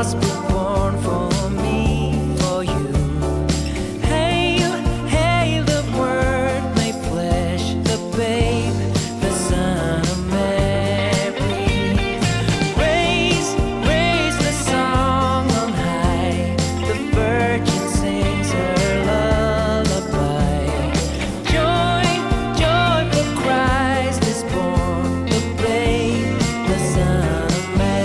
gospel born for me, for you. Hail, hail the Word made flesh, the babe, the Son of Mary. Raise, raise the song on high, the Virgin sings her lullaby. Joy, joy, for Christ is born, the babe, the Son of Mary.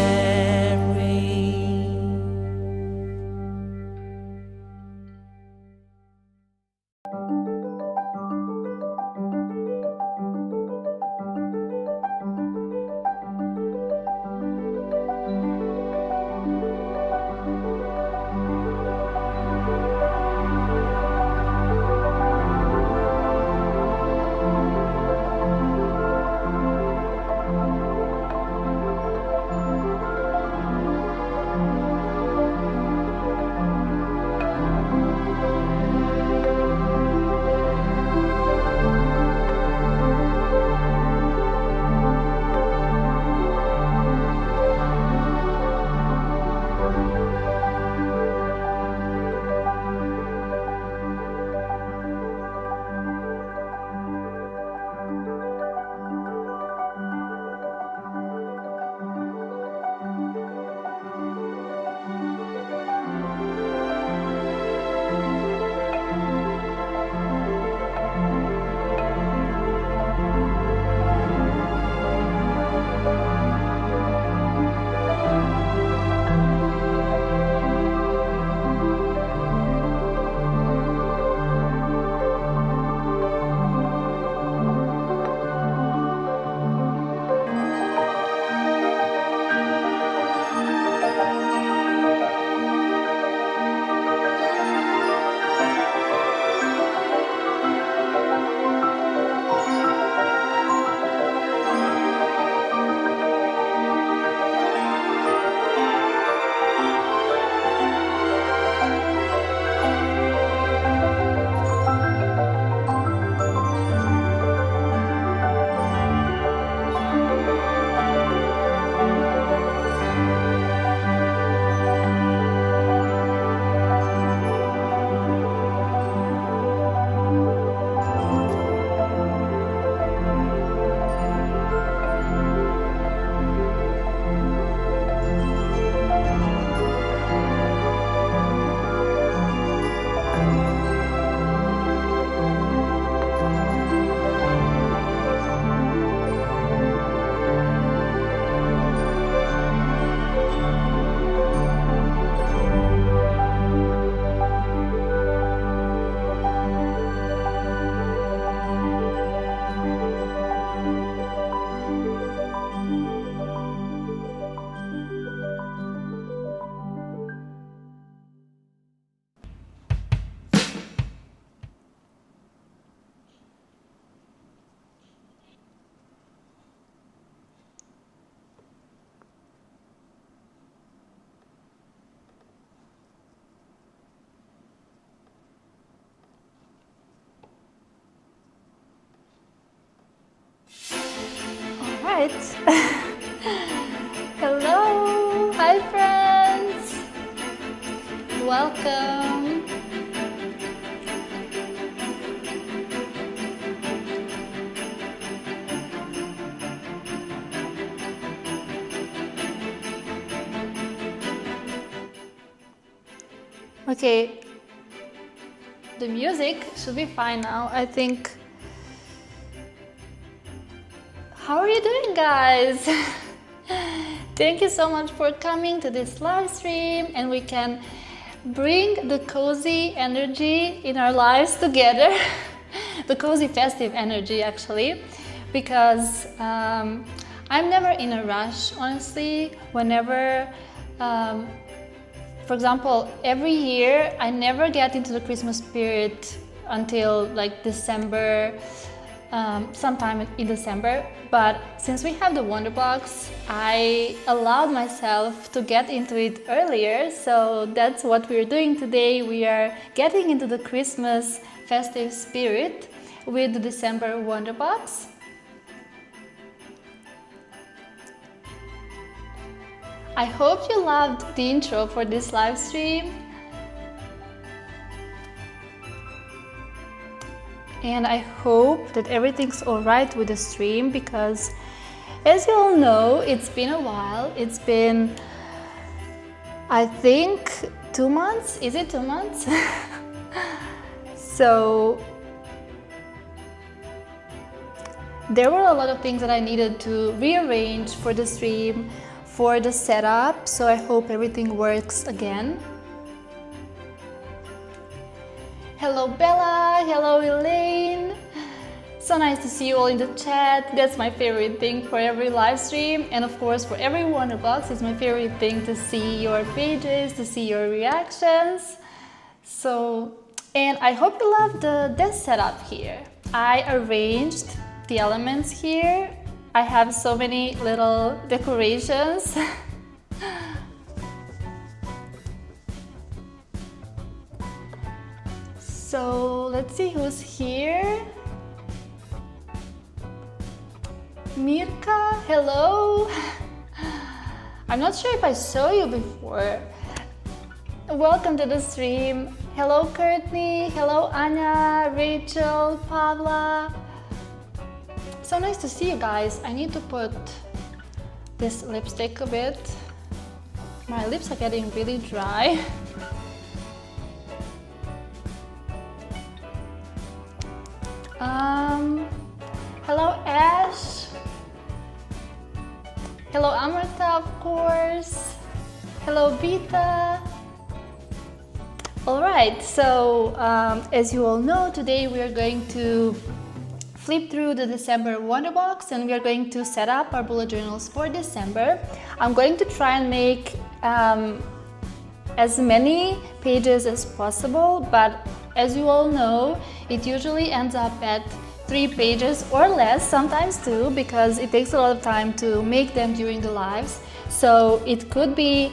Right. Hello, hi friends. Welcome. Okay, the music should be fine now, I think. How are you doing, guys? Thank you so much for coming to this live stream, and we can bring the cozy energy in our lives together. The cozy festive energy, actually, because I'm never in a rush, honestly. Whenever for example, every year I never get into the Christmas spirit until like December, sometime in December. But since we have the Wonder Box, I allowed myself to get into it earlier. So that's what we're doing today. We are getting into the Christmas festive spirit with the December Wonder Box. I hope you loved the intro for this live stream. And I hope that everything's alright with the stream, because as you all know, it's been a while. It's been, I think, 2 months. Is it 2 months? So there were a lot of things that I needed to rearrange for the stream, for the setup, so I hope everything works again. Hello Bella, hello Elaine. So nice to see you all in the chat. That's my favorite thing for every live stream, and of course for every Wonderbox, it's my favorite thing to see your pages, to see your reactions. And I hope you love the desk setup here. I arranged the elements here. I have so many little decorations. So let's see who's here. Mirka, hello. I'm not sure if I saw you before. Welcome to the stream. Hello Courtney, hello Anya, Rachel, Pavla. So nice to see you guys. I need to put this lipstick a bit. My lips are getting really dry. Hello Ash. Hello Amrita, of course. Hello Vita. Alright, so as you all know, today we are going to flip through the December Wonderbox and we are going to set up our bullet journals for December. I'm going to try and make as many pages as possible, but as you all know, it usually ends up at 3 pages or less, sometimes 2, because it takes a lot of time to make them during the lives. So it could be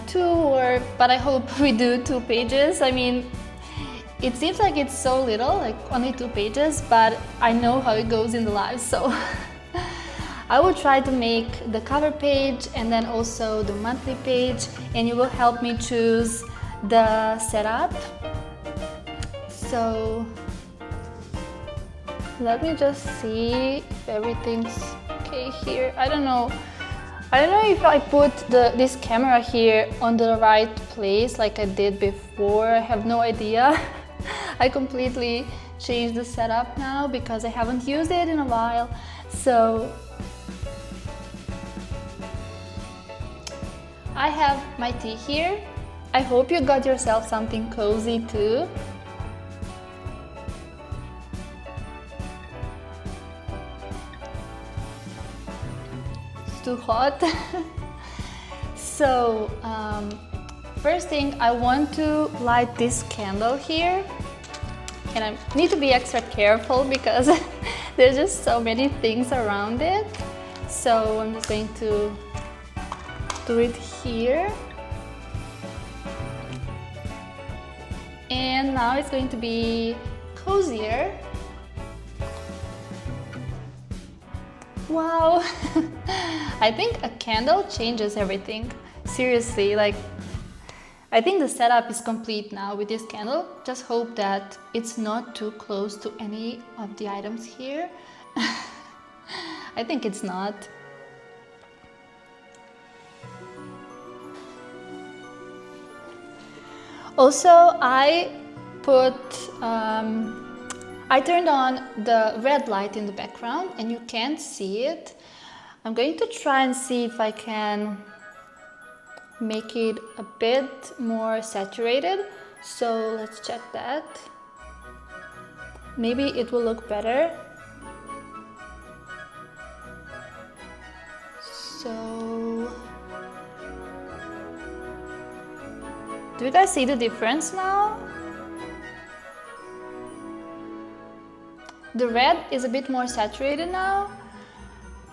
2, but I hope we do 2 pages. I mean, it seems like it's so little, like only 2 pages, but I know how it goes in the lives, so I will try to make the cover page and then also the monthly page, and you will help me choose the setup. So let me just see if everything's okay here. I don't know if I put this camera here on the right place like I did before. I have no idea. I completely changed the setup now because I haven't used it in a while. So I have my tea here. I hope you got yourself something cozy too. Too hot. So first thing, I want to light this candle here, and I need to be extra careful because there's just so many things around it. So I'm just going to do it here, and now it's going to be cozier. Wow. I think a candle changes everything. Seriously, like I think the setup is complete now with this candle. Just hope that it's not too close to any of the items here. I think it's not. Also, I turned on the red light in the background and you can't see it. I'm going to try and see if I can make it a bit more saturated. So let's check that. Maybe it will look better. So, do you guys see the difference now? The red is a bit more saturated now,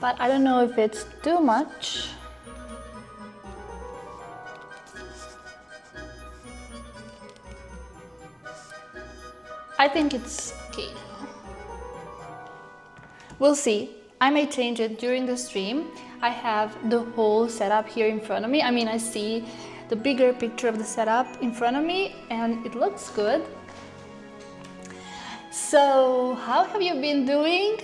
but I don't know if it's too much. I think it's okay now. We'll see. I may change it during the stream. I have the whole setup here in front of me. I mean, I see the bigger picture of the setup in front of me and it looks good. So, how have you been doing?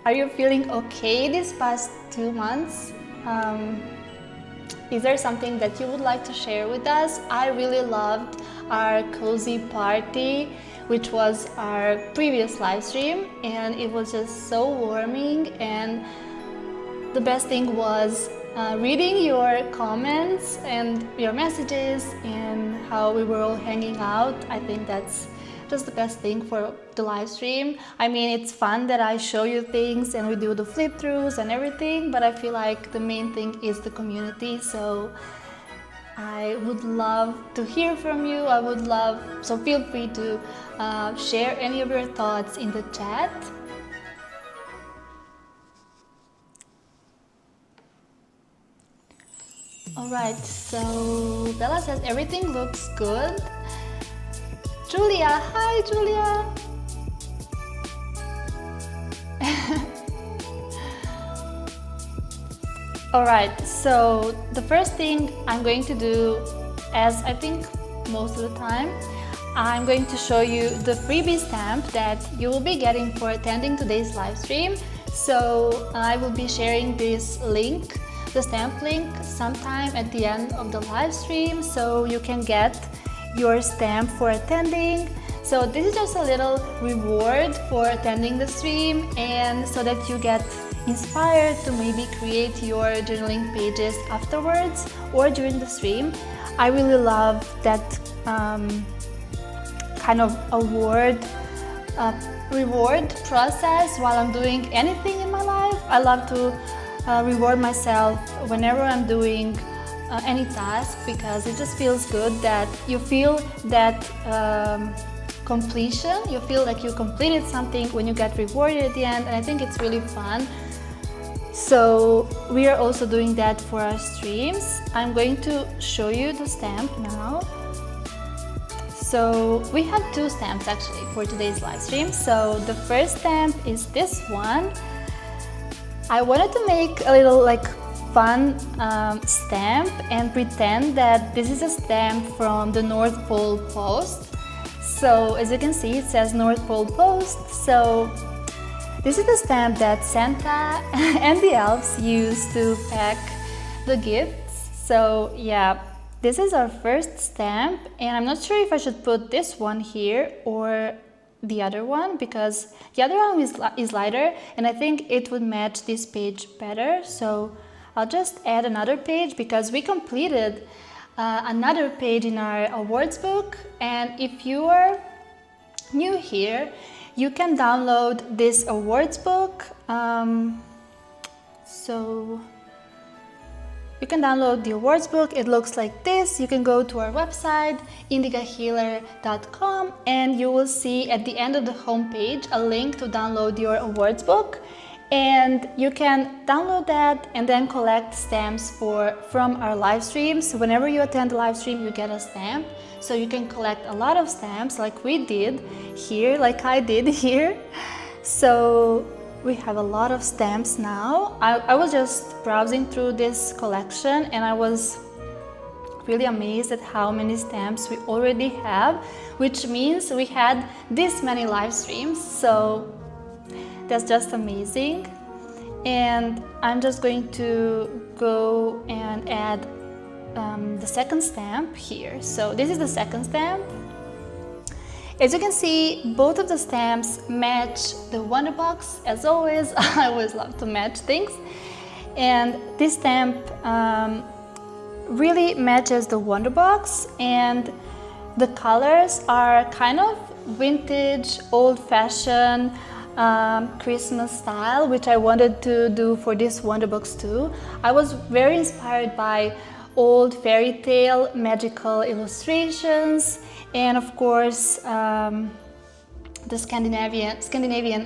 Are you feeling okay these past 2 months? Is there something that you would like to share with us? I really loved our cozy party, which was our previous live stream, and it was just so warming. And the best thing was reading your comments and your messages and how we were all hanging out. I think that's just the best thing for the live stream. I mean, it's fun that I show you things and we do the flip throughs and everything, but I feel like the main thing is the community. So I would love to hear from you. So feel free to share any of your thoughts in the chat. Alright, so Bella says everything looks good. Julia, hi Julia! Alright, so the first thing I'm going to do, as I think most of the time, I'm going to show you the freebie stamp that you will be getting for attending today's live stream. So I will be sharing this link, the stamp link, sometime at the end of the live stream, so you can get your stamp for attending. So this is just a little reward for attending the stream, and so that you get inspired to maybe create your journaling pages afterwards or during the stream. I really love that kind of reward process while I'm doing anything in my life. I love to reward myself whenever I'm doing any task, because it just feels good that you feel that completion. You feel like you completed something when you get rewarded at the end, and I think it's really fun. So we are also doing that for our streams. I'm going to show you the stamp now. So we have 2 stamps actually for today's live stream. So the first stamp is this one. I wanted to make a little fun stamp and pretend that this is a stamp from the North Pole Post. So as you can see, it says North Pole Post. So this is the stamp that Santa and the elves use to pack the gifts. So yeah, this is our first stamp, and I'm not sure if I should put this one here or the other one, because the other one is lighter and I think it would match this page better. So I'll just add another page because we completed another page in our awards book, and if you are new here, you can download this awards book. So you can download the awards book. It looks like this. You can go to our website, indigahealer.com, and you will see at the end of the homepage a link to download your awards book. And you can download that and then collect stamps from our live streams. Whenever you attend a live stream, you get a stamp. So you can collect a lot of stamps like we did here, like I did here. So we have a lot of stamps now. I was just browsing through this collection and I was really amazed at how many stamps we already have, which means we had this many live streams. So that's just amazing. And I'm just going to go and add the second stamp here. So this is the second stamp. As you can see, both of the stamps match the Wonderbox. As always, I always love to match things. And this stamp really matches the Wonderbox, and the colors are kind of vintage, old-fashioned, Christmas style, which I wanted to do for this Wonderbox too. I was very inspired by old fairy tale magical illustrations, and of course the Scandinavian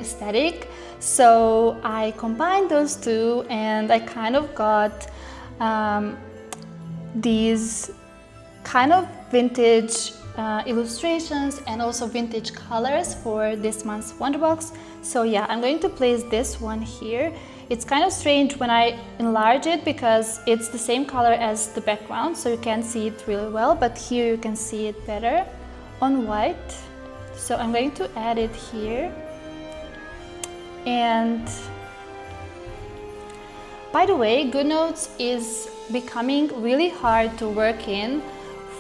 aesthetic. So I combined those two, and I kind of got these kind of vintage illustrations and also vintage colors for this month's Wonderbox. So yeah, I'm going to place this one here. It's kind of strange when I enlarge it because it's the same color as the background, so you can't see it really well, but here you can see it better on white. So I'm going to add it here. And by the way, GoodNotes is becoming really hard to work in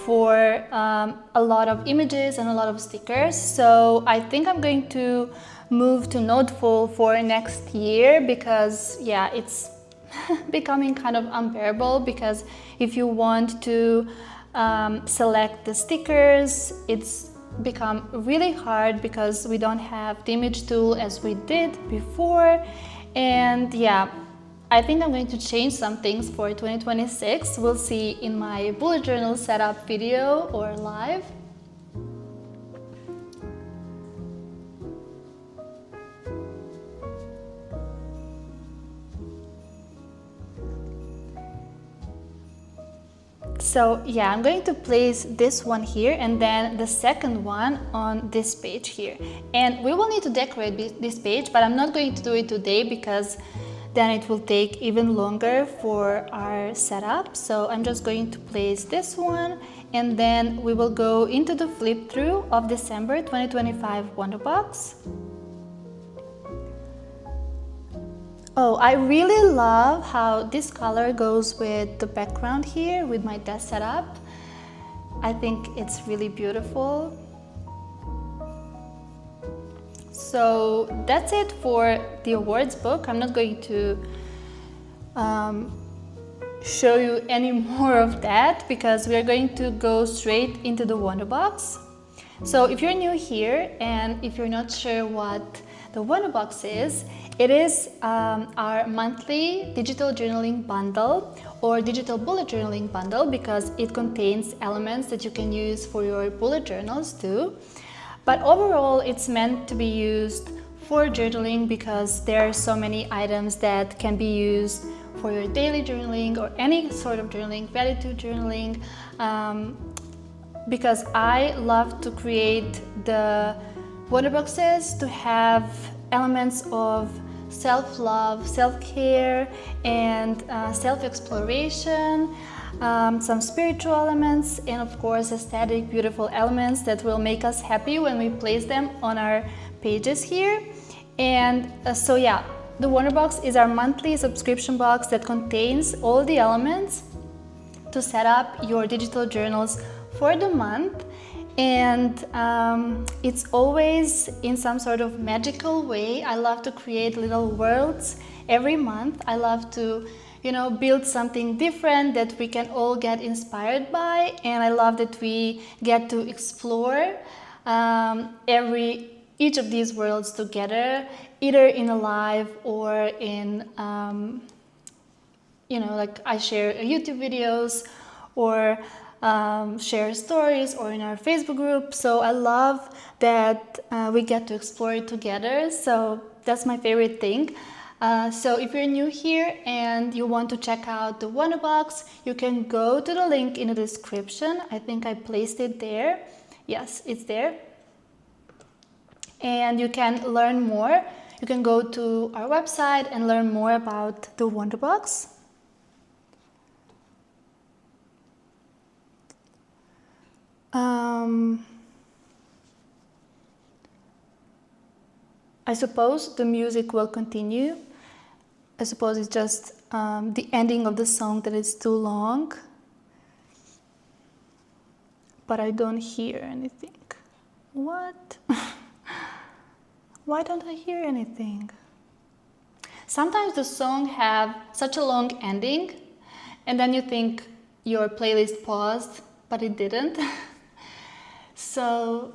for a lot of images and a lot of stickers. So I think I'm going to move to Noteful for next year because yeah, it's becoming kind of unbearable, because if you want to select the stickers, it's become really hard because we don't have the image tool as we did before. And yeah, I think I'm going to change some things for 2026. We'll see in my bullet journal setup video or live. So yeah, I'm going to place this one here and then the second one on this page here. And we will need to decorate this page, but I'm not going to do it today because then it will take even longer for our setup. So I'm just going to place this one and then we will go into the flip through of December 2025 Wonderbox. Oh, I really love how this color goes with the background here with my desk setup. I think it's really beautiful. So that's it for the awards book. I'm not going to show you any more of that because we are going to go straight into the Wonderbox. So if you're new here and if you're not sure what the Wonderbox is, it is our monthly digital journaling bundle or digital bullet journaling bundle because it contains elements that you can use for your bullet journals too. But overall, it's meant to be used for journaling because there are so many items that can be used for your daily journaling or any sort of journaling, gratitude journaling, because I love to create the Wonderboxes to have elements of self-love, self-care, and self-exploration, some spiritual elements, and of course aesthetic, beautiful elements that will make us happy when we place them on our pages here. And so yeah, the Wonderbox is our monthly subscription box that contains all the elements to set up your digital journals for the month. And it's always in some sort of magical way. I love to create little worlds every month. I love to, you know, build something different that we can all get inspired by. And I love that we get to explore each of these worlds together, either in a live or in, you know, like I share YouTube videos or share stories or in our Facebook group. So I love that we get to explore it together. So that's my favorite thing. So if you're new here and you want to check out the Wonderbox, you can go to the link in the description. I think I placed it there. Yes, it's there. And you can learn more. You can go to our website and learn more about the Wonderbox. I suppose the music will continue. I suppose it's just the ending of the song that is too long. But I don't hear anything. What? Why don't I hear anything? Sometimes the song have such a long ending and then you think your playlist paused, but it didn't. So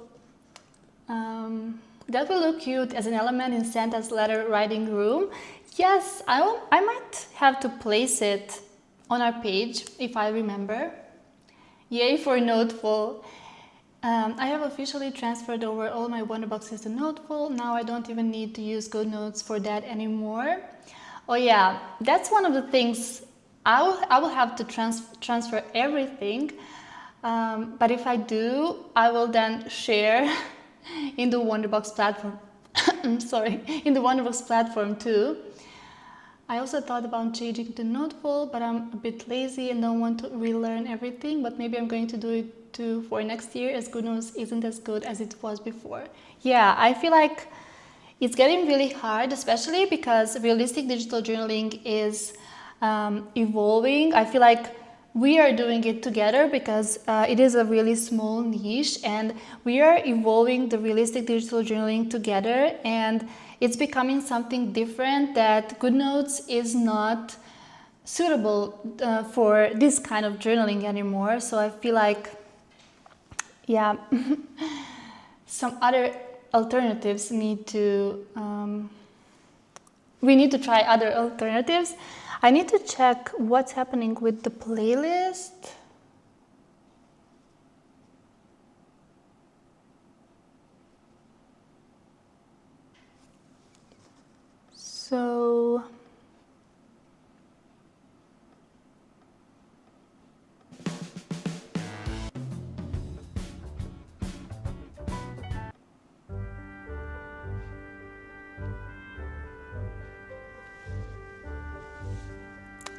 that will look cute as an element in Santa's letter writing room. Yes, I might have to place it on our page if I remember. Yay for Noteful. I have officially transferred over all my Wonderboxes to Noteful. Now I don't even need to use GoodNotes for that anymore. Oh yeah, that's one of the things I will have to transfer everything But if I do, I will then share in the Wonderbox platform. Sorry, in the Wonderbox platform too. I also thought about changing to Noteful, but I'm a bit lazy and don't want to relearn everything. But maybe I'm going to do it too for next year, as GoodNotes isn't as good as it was before. Yeah, I feel like it's getting really hard, especially because realistic digital journaling is evolving. I feel like we are doing it together because it is a really small niche, and we are evolving the realistic digital journaling together, and it's becoming something different that GoodNotes is not suitable for this kind of journaling anymore. So I feel like, yeah, some other alternatives need to, we need to try other alternatives. I need to check what's happening with the playlist. So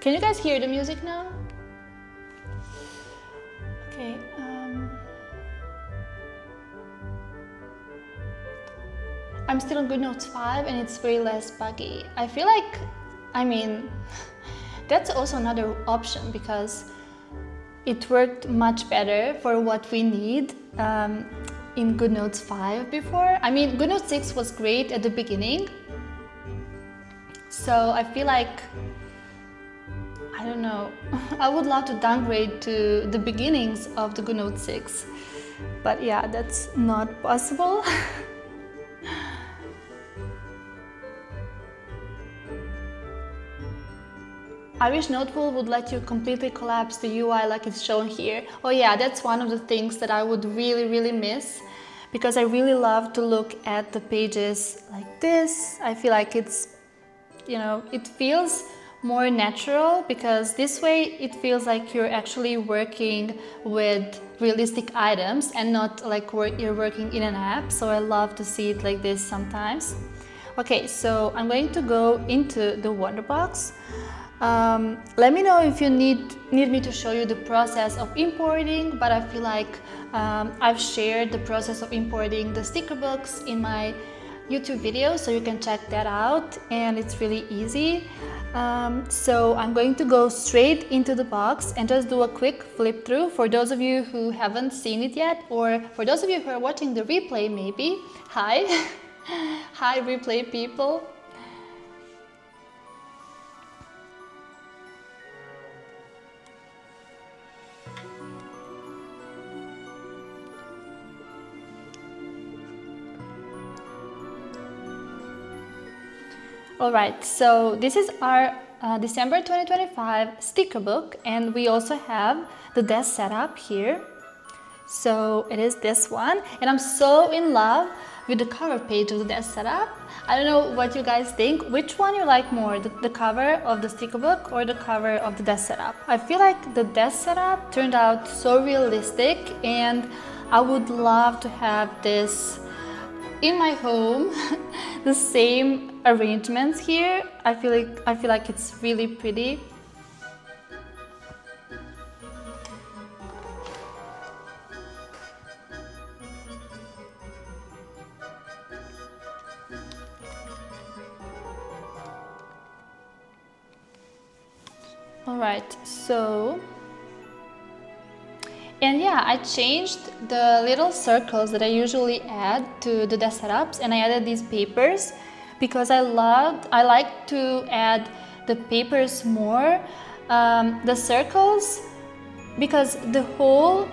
can you guys hear the music now? Okay. I'm still on GoodNotes 5 and it's way less buggy. I feel like, I mean, that's also another option because it worked much better for what we need in GoodNotes 5 before. I mean, GoodNotes 6 was great at the beginning. So I feel like, I don't know, I would love to downgrade to the beginnings of the GoodNotes 6. But yeah, that's not possible. I wish Noteful would let you completely collapse the UI like it's shown here. Oh yeah, that's one of the things that I would really miss, because I really love to look at the pages like this. I feel like it's, you know, it feels more natural, because this way it feels like you're actually working with realistic items and not like you're working in an app. So I love to see it like this sometimes. Okay, so I'm going to go into the Wonderbox. Let me know if you need me to show you the process of importing, but I feel like I've shared the process of importing the sticker books in my YouTube video, so you can check that out, and it's really easy. So I'm going to go straight into the box and just do a quick flip through for those of you who haven't seen it yet, or for those of you who are watching the replay maybe. Hi! Hi replay people! Alright, so this is our December 2025 sticker book, and we also have the desk setup here. So it is this one, and I'm so in love with the cover page of the desk setup. I don't know what you guys think. Which one you like more, the cover of the sticker book or the cover of the desk setup? I feel like the desk setup turned out so realistic, and I would love to have this in my home. The same arrangements here. I feel like it's really pretty. All right, so, and yeah, I changed the little circles that I usually add to the desk setups, and I added these papers because I like to add the papers more. The circles, because the whole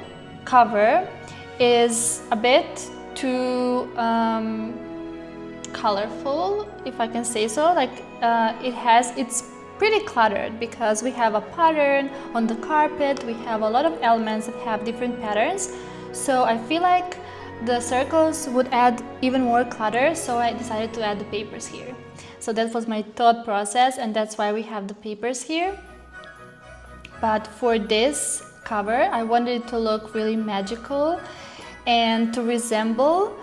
cover is a bit too colorful, if I can say so. Like it's pretty cluttered because we have a pattern on the carpet, we have a lot of elements that have different patterns. So I feel like the circles would add even more clutter, so I decided to add the papers here. So that was my thought process, and that's why we have the papers here. But for this cover. I wanted it to look really magical and to resemble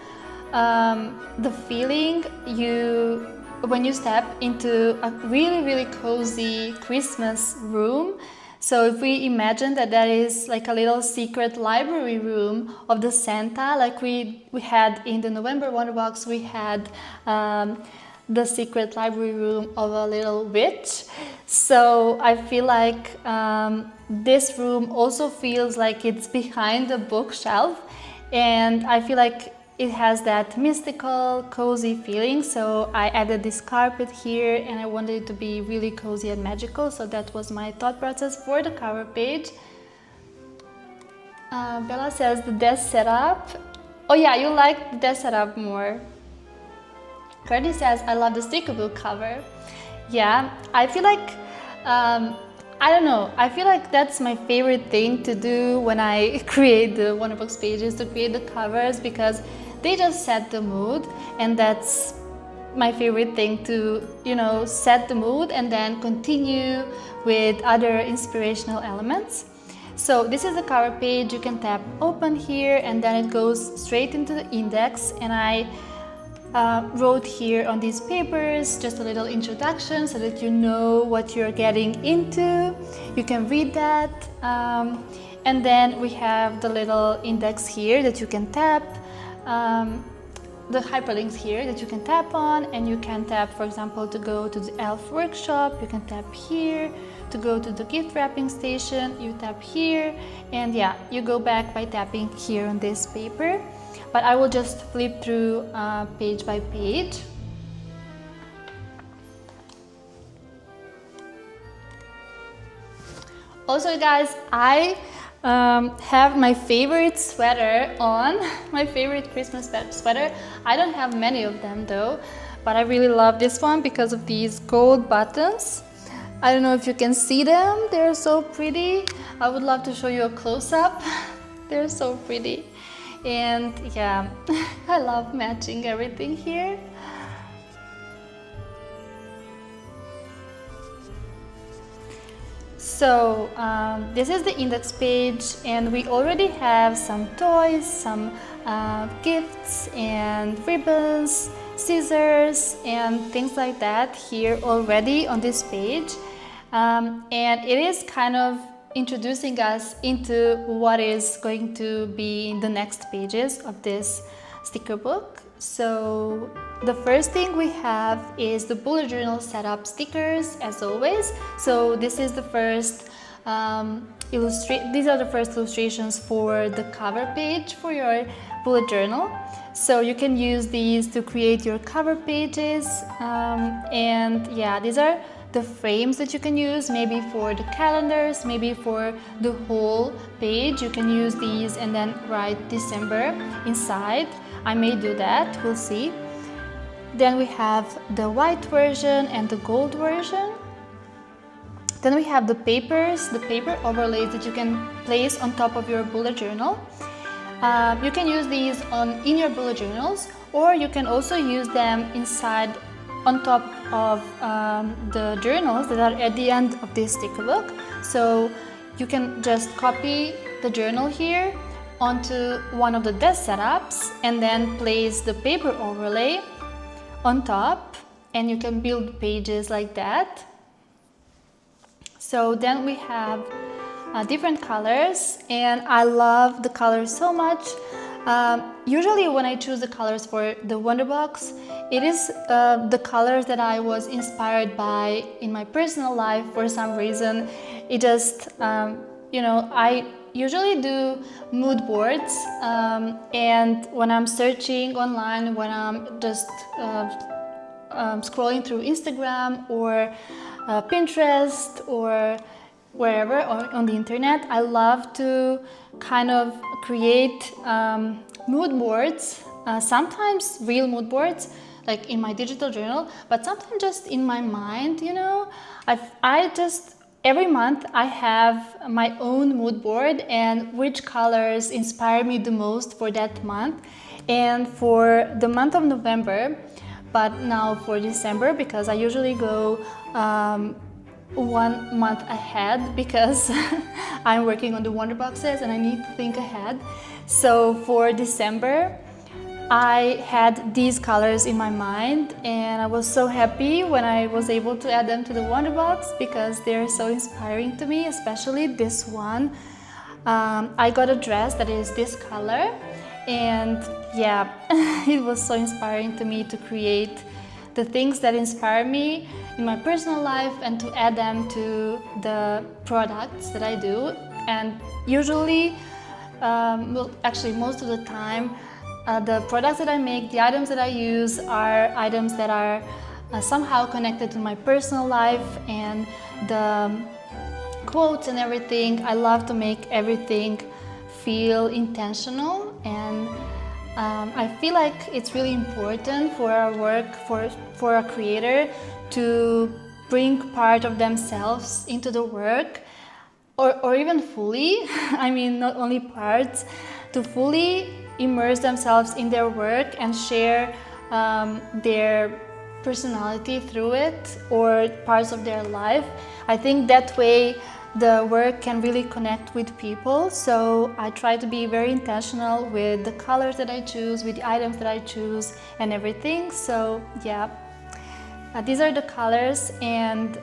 the feeling when you step into a really cozy Christmas room. So if we imagine that is like a little secret library room of the Santa, like we had in the November Wonderbox, we had the secret library room of a little witch. So I feel like this room also feels like it's behind the bookshelf, and I feel like it has that mystical, cozy feeling. So I added this carpet here, and I wanted it to be really cozy and magical. So that was my thought process for the cover page. Bella says the desk setup. Oh yeah, you like the desk setup more. Curdy says, I love the sticker book cover. Yeah, I feel like, I don't know, I feel like that's my favorite thing to do when I create the Wonderbox pages, to create the covers, because they just set the mood, and that's my favorite thing, to, you know, set the mood and then continue with other inspirational elements. So this is the cover page. You can tap open here, and then it goes straight into the index, and I wrote here on these papers just a little introduction so that you know what you're getting into. You can read that, and then we have the little index here that you can tap, the hyperlinks here that you can tap on, and you can tap, for example, to go to the elf workshop. You can tap here to go to the gift wrapping station. You tap here, and yeah, you go back by tapping here on this paper. But I will just flip through page by page. Also, guys, I have my favorite sweater on, my favorite Christmas sweater. I don't have many of them though, but I really love this one because of these gold buttons. I don't know if you can see them, they're so pretty. I would love to show you a close-up. They're so pretty. And yeah, I love matching everything here. So this is the index page, and we already have some toys, some gifts and ribbons, scissors and things like that here already on this page. And it is kind of introducing us into what is going to be in the next pages of this sticker book. So the first thing we have is the bullet journal setup stickers, as always. So this is the first these are the first illustrations for the cover page for your bullet journal. So you can use these to create your cover pages, and yeah, these are the frames that you can use, maybe for the calendars, maybe for the whole page. You can use these and then write December inside. I may do that, we'll see. Then we have the white version and the gold version. Then we have the papers, the paper overlays that you can place on top of your bullet journal. You can use these in your bullet journals, or you can also use them inside on top of the journals that are at the end of this sticker book. So you can just copy the journal here onto one of the desk setups and then place the paper overlay on top, and you can build pages like that. So then we have different colors, and I love the colors so much. Usually when I choose the colors for the Wonderbox, it is the colors that I was inspired by in my personal life for some reason. It just, you know, I usually do mood boards, and when I'm searching online, when I'm just scrolling through Instagram or Pinterest or wherever on the internet, I love to kind of create mood boards, sometimes real mood boards like in my digital journal, but sometimes just in my mind, you know. I just every month I have my own mood board, and which colors inspire me the most for that month. And for the month of November, but now for December, because I usually go 1 month ahead because I'm working on the wonder boxes and I need to think ahead. So for December, I had these colors in my mind and I was so happy when I was able to add them to the wonder box because they're so inspiring to me, especially this one. I got a dress that is this color, and yeah, it was so inspiring to me to create the things that inspire me in my personal life and to add them to the products that I do. And usually, well, actually most of the time, the products that I make, the items that I use are items that are somehow connected to my personal life, and the quotes and everything. I love to make everything feel intentional, and I feel like it's really important for our work, for a creator to bring part of themselves into the work, or even fully, I mean not only parts, to fully immerse themselves in their work and share their personality through it or parts of their life. I think that way the work can really connect with people. So I try to be very intentional with the colors that I choose, with the items that I choose and everything. So yeah, these are the colors and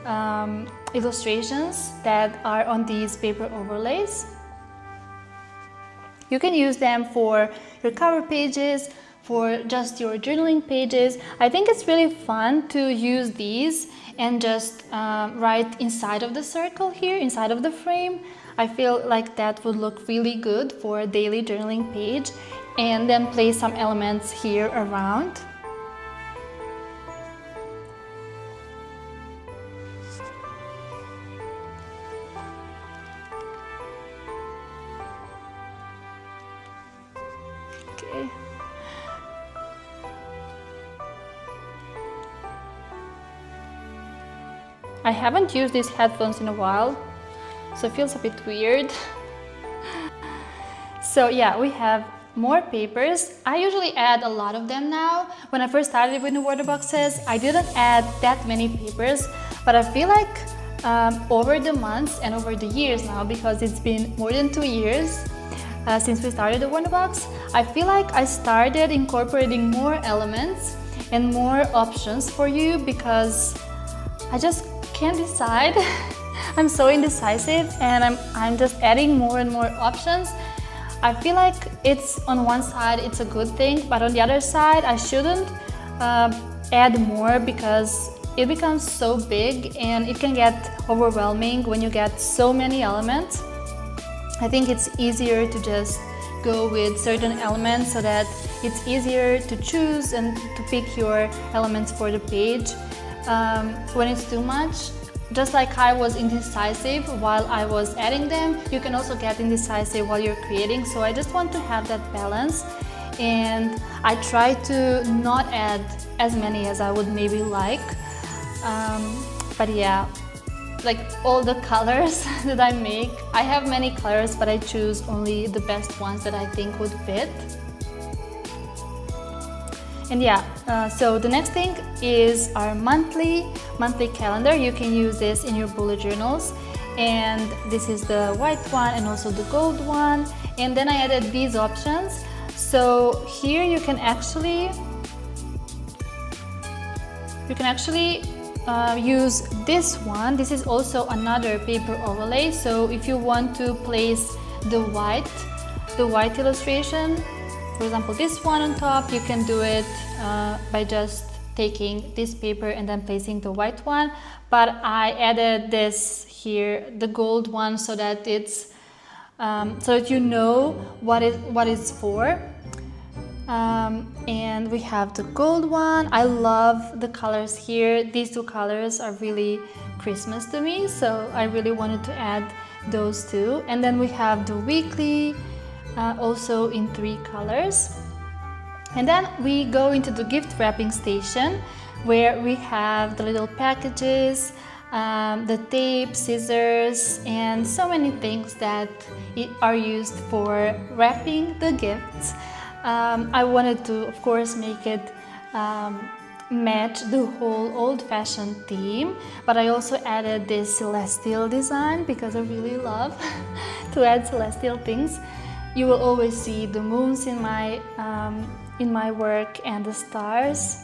illustrations that are on these paper overlays. You can use them for your cover pages, for just your journaling pages. I think it's really fun to use these and just write inside of the circle here, inside of the frame. I feel like that would look really good for a daily journaling page, and then place some elements here around. Okay. I haven't used these headphones in a while, so it feels a bit weird. So yeah, we have more papers. I usually add a lot of them now. When I first started with the wonder boxes, I didn't add that many papers, but I feel like over the months and over the years now, because it's been more than 2 years since we started the wonder box, I feel like I started incorporating more elements and more options for you because I just can't decide. I'm so indecisive, and I'm just adding more and more options. I feel like it's on one side it's a good thing, but on the other side I shouldn't add more because it becomes so big and it can get overwhelming when you get so many elements. I think it's easier to just go with certain elements so that it's easier to choose and to pick your elements for the page. When it's too much, just like I was indecisive while I was adding them, you can also get indecisive while you're creating. So I just want to have that balance, and I try to not add as many as I would maybe like. But yeah, like all the colors that I make, I have many colors, but I choose only the best ones that I think would fit. And yeah, so the next thing is our monthly calendar. You can use this in your bullet journals, and this is the white one and also the gold one. And then I added these options. So here you can actually use this one. This is also another paper overlay. So if you want to place the white illustration, for example this one on top, you can do it by just taking this paper and then placing the white one. But I added this here, the gold one, so that it's so that you know what it's for. And we have the gold one. I love the colors here. These two colors are really Christmas to me, so I really wanted to add those two. And then we have the weekly, also in 3 colors. And then we go into the gift wrapping station, where we have the little packages, the tape, scissors, and so many things that are used for wrapping the gifts. I wanted to, of course, make match the whole old-fashioned theme, but I also added this celestial design because I really love to add celestial things. You will always see the moons in my work and the stars.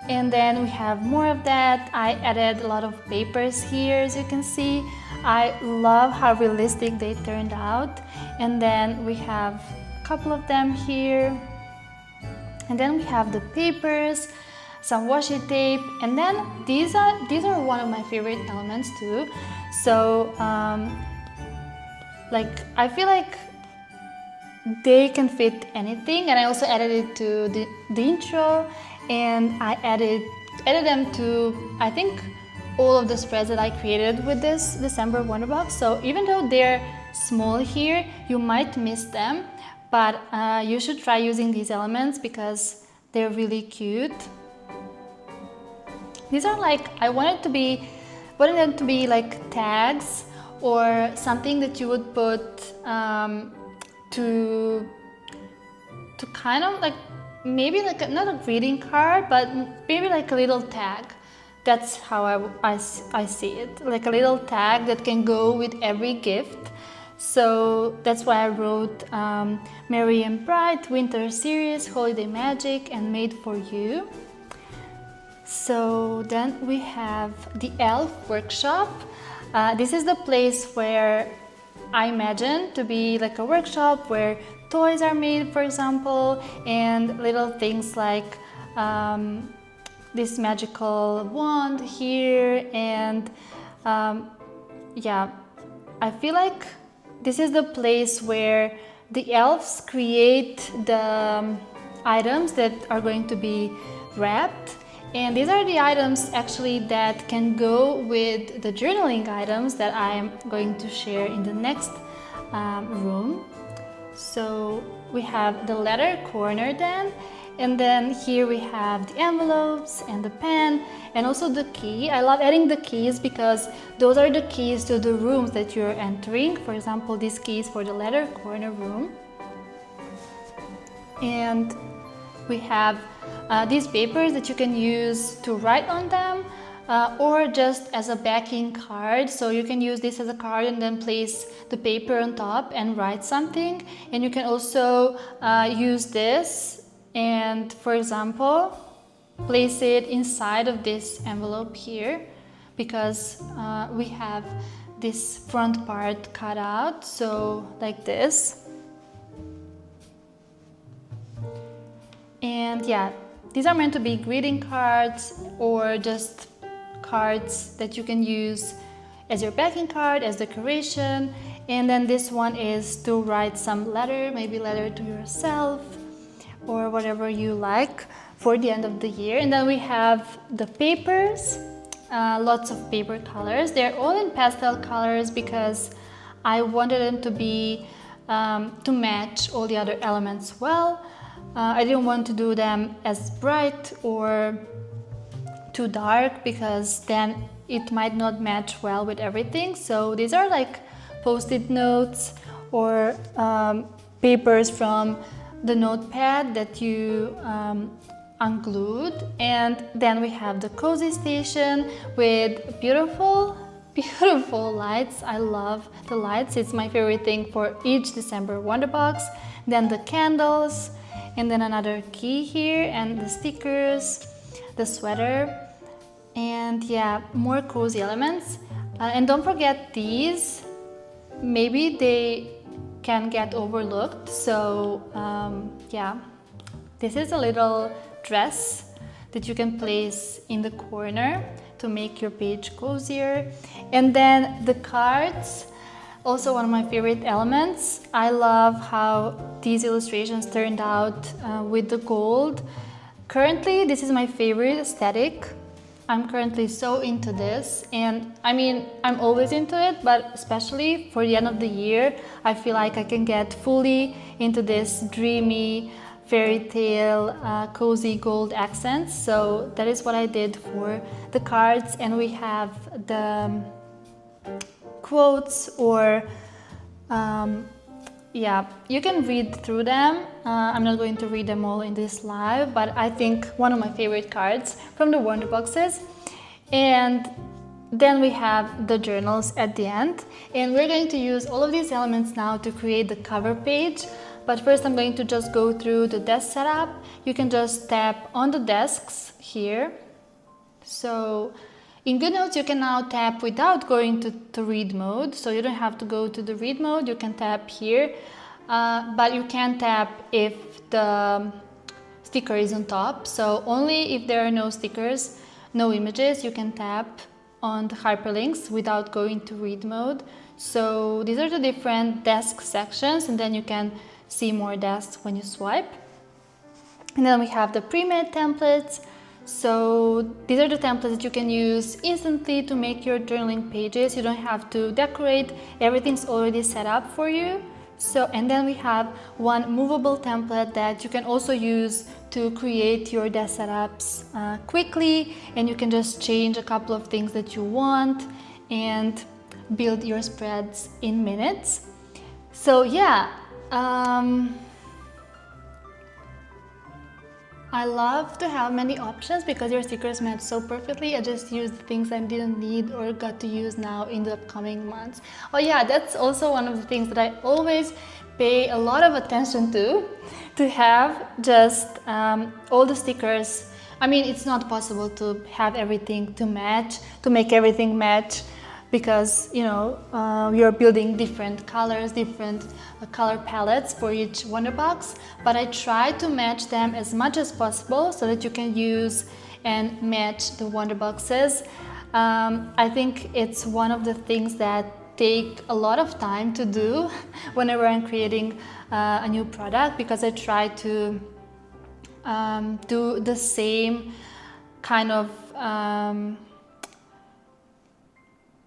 And then we have more of that. I added a lot of papers here, as you can see. I love how realistic they turned out. And then we have a couple of them here. And then we have the papers, some washi tape, and then these are one of my favorite elements too. So like I feel like they can fit anything, and I also added it to the intro, and I added them to, I think, all of the spreads that I created with this December Wonderbox. So even though they're small here, you might miss them, but you should try using these elements because they're really cute. These are like, I wanted them to be like tags or something that you would put to kind of like, maybe like not a greeting card, but maybe like a little tag. That's how I see it, like a little tag that can go with every gift. So that's why I wrote Merry and Bright, Winter Series, Holiday Magic, and Made for You. So then we have the Elf Workshop. This is the place where I imagine to be like a workshop where toys are made, for example, and little things like this magical wand here. And yeah, I feel like this is the place where the elves create the items that are going to be wrapped. And these are the items actually that can go with the journaling items that I am going to share in the next room. So we have the letter corner then, and then here we have the envelopes and the pen and also the key. I love adding the keys because those are the keys to the rooms that you're entering. For example, this key is for the letter corner room. And we have these papers that you can use to write on them or just as a backing card. So you can use this as a card and then place the paper on top and write something. And you can also use this and, for example, place it inside of this envelope here, because we have this front part cut out, so like this. And yeah, these are meant to be greeting cards or just cards that you can use as your backing card, as decoration. And then this one is to write some letter, maybe letter to yourself or whatever you like for the end of the year. And then we have the papers, lots of paper colors. They're all in pastel colors because I wanted them to be to match all the other elements well. I didn't want to do them as bright or too dark because then it might not match well with everything. So these are like post-it notes or papers from the notepad that you unglued. And then we have the cozy station with beautiful lights. I love the lights. It's my favorite thing for each December Wonderbox. Then the candles, and then another key here, and the stickers, the sweater, and yeah, more cozy elements. And don't forget these, maybe they can get overlooked. So yeah, this is a little dress that you can place in the corner to make your page cozier. And then the cards, also one of my favorite elements. I love how these illustrations turned out with the gold. Currently, this is my favorite aesthetic. I'm currently so into this, and I mean, I'm always into it, but especially for the end of the year, I feel like I can get fully into this dreamy, fairy tale, cozy gold accents. So that is what I did for the cards. And we have the quotes or yeah, you can read through them. I'm not going to read them all in this live, but I think one of my favorite cards from the Wonder Boxes. And then we have the journals at the end, and we're going to use all of these elements now to create the cover page. But first I'm going to just go through the desk setup. You can just tap on the desks here. So in GoodNotes you can now tap without going to read mode, so you don't have to go to the read mode. You can tap here, but you can tap if the sticker is on top. So only if there are no stickers, no images, you can tap on the hyperlinks without going to read mode. So these are the different desk sections, and then you can see more desks when you swipe. And then we have the pre-made templates. So these are the templates that you can use instantly to make your journaling pages. You don't have to decorate, everything's already set up for you. So, and then we have one movable template that you can also use to create your desk setups quickly, and you can just change a couple of things that you want and build your spreads in minutes. So yeah, I love to have many options because your stickers match so perfectly. I just used the things I didn't need or got to use now in the upcoming months. Oh yeah, that's also one of the things that I always pay a lot of attention to have just all the stickers. I mean, it's not possible to have everything to match, to make everything match, because you know you're building different colors, different color palettes for each Wonder Box, but I try to match them as much as possible so that you can use and match the Wonder Boxes. I think it's one of the things that take a lot of time to do whenever I'm creating a new product, because I try to do the same kind of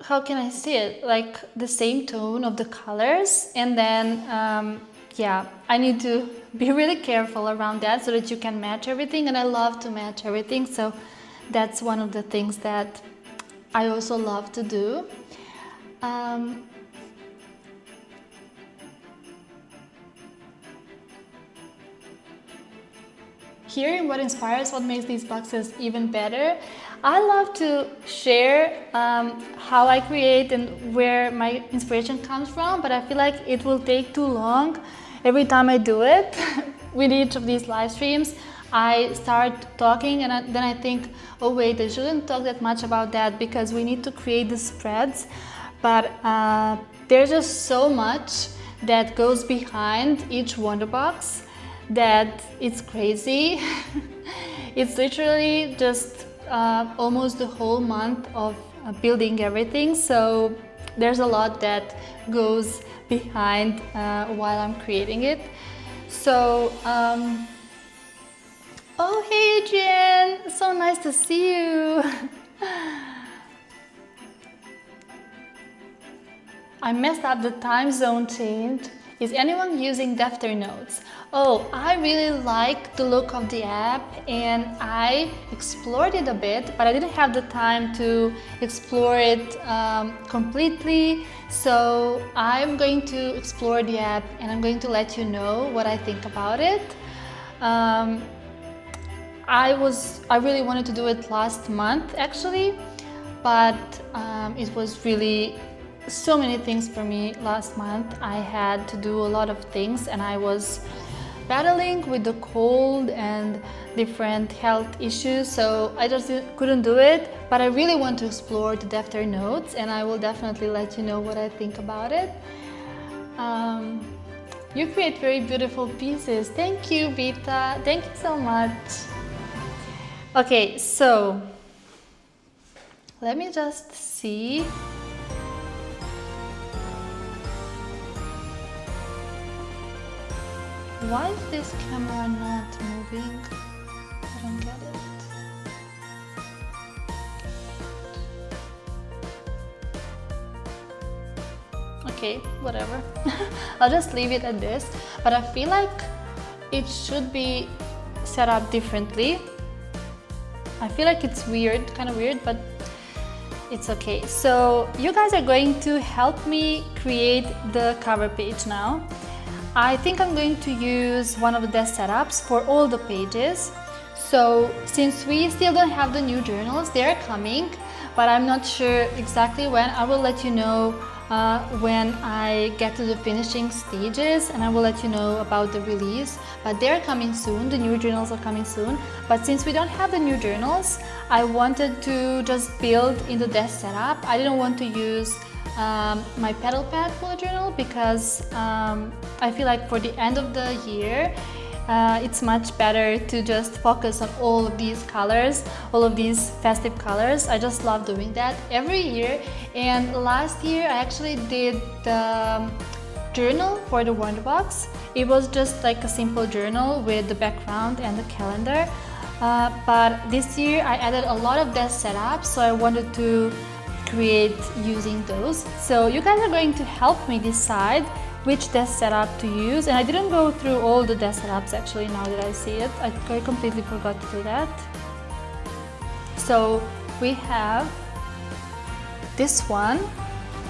how can I say it, like the same tone of the colors, and then yeah, I need to be really careful around that so that you can match everything, and I love to match everything, so that's one of the things that I also love to do. Here in What Inspires, what makes these boxes even better, I love to share how I create and where my inspiration comes from, but I feel like it will take too long every time I do it. With each of these live streams, I start talking and then I think, oh wait, I shouldn't talk that much about that because we need to create the spreads. But there's just so much that goes behind each Wonder Box that it's crazy. It's literally just almost the whole month of building everything, so there's a lot that goes behind while I'm creating it. So oh hey Adrian, so nice to see you. I messed up the time zone change. Is anyone using Defter Notes? Oh, I really like the look of the app and I explored it a bit, but I didn't have the time to explore it completely. So I'm going to explore the app and I'm going to let you know what I think about it. I really wanted to do it last month actually, but it was really so many things for me last month. I had to do a lot of things and I was battling with the cold and different health issues, so I just couldn't do it. But I really want to explore the Defter Notes and I will definitely let you know what I think about it. You create very beautiful pieces. Thank you, Vita. Thank you so much. Okay, so let me just see. Why is this camera not moving? I don't get it. Okay, whatever. I'll just leave it at this, but I feel like it should be set up differently. I feel like it's weird, kind of weird, but it's okay. So you guys are going to help me create the cover page now. I think I'm going to use one of the desk setups for all the pages. So since we still don't have the new journals, they're coming, but I'm not sure exactly when. I will let you know when I get to the finishing stages, and I will let you know about the release. But they're coming soon, the new journals are coming soon. But since we don't have the new journals, I wanted to just build in the desk setup. I didn't want to use my pedal pad bullet journal because I feel like for the end of the year it's much better to just focus on all of these colors, all of these festive colors. I just love doing that every year. And last year I actually did the journal for the Wonder Box. It was just like a simple journal with the background and the calendar. But this year I added a lot of desk setups, so I wanted to create using those. So you guys are going to help me decide which desk setup to use, and I didn't go through all the desk setups actually. Now that I see it, I completely forgot to do that. So we have this one,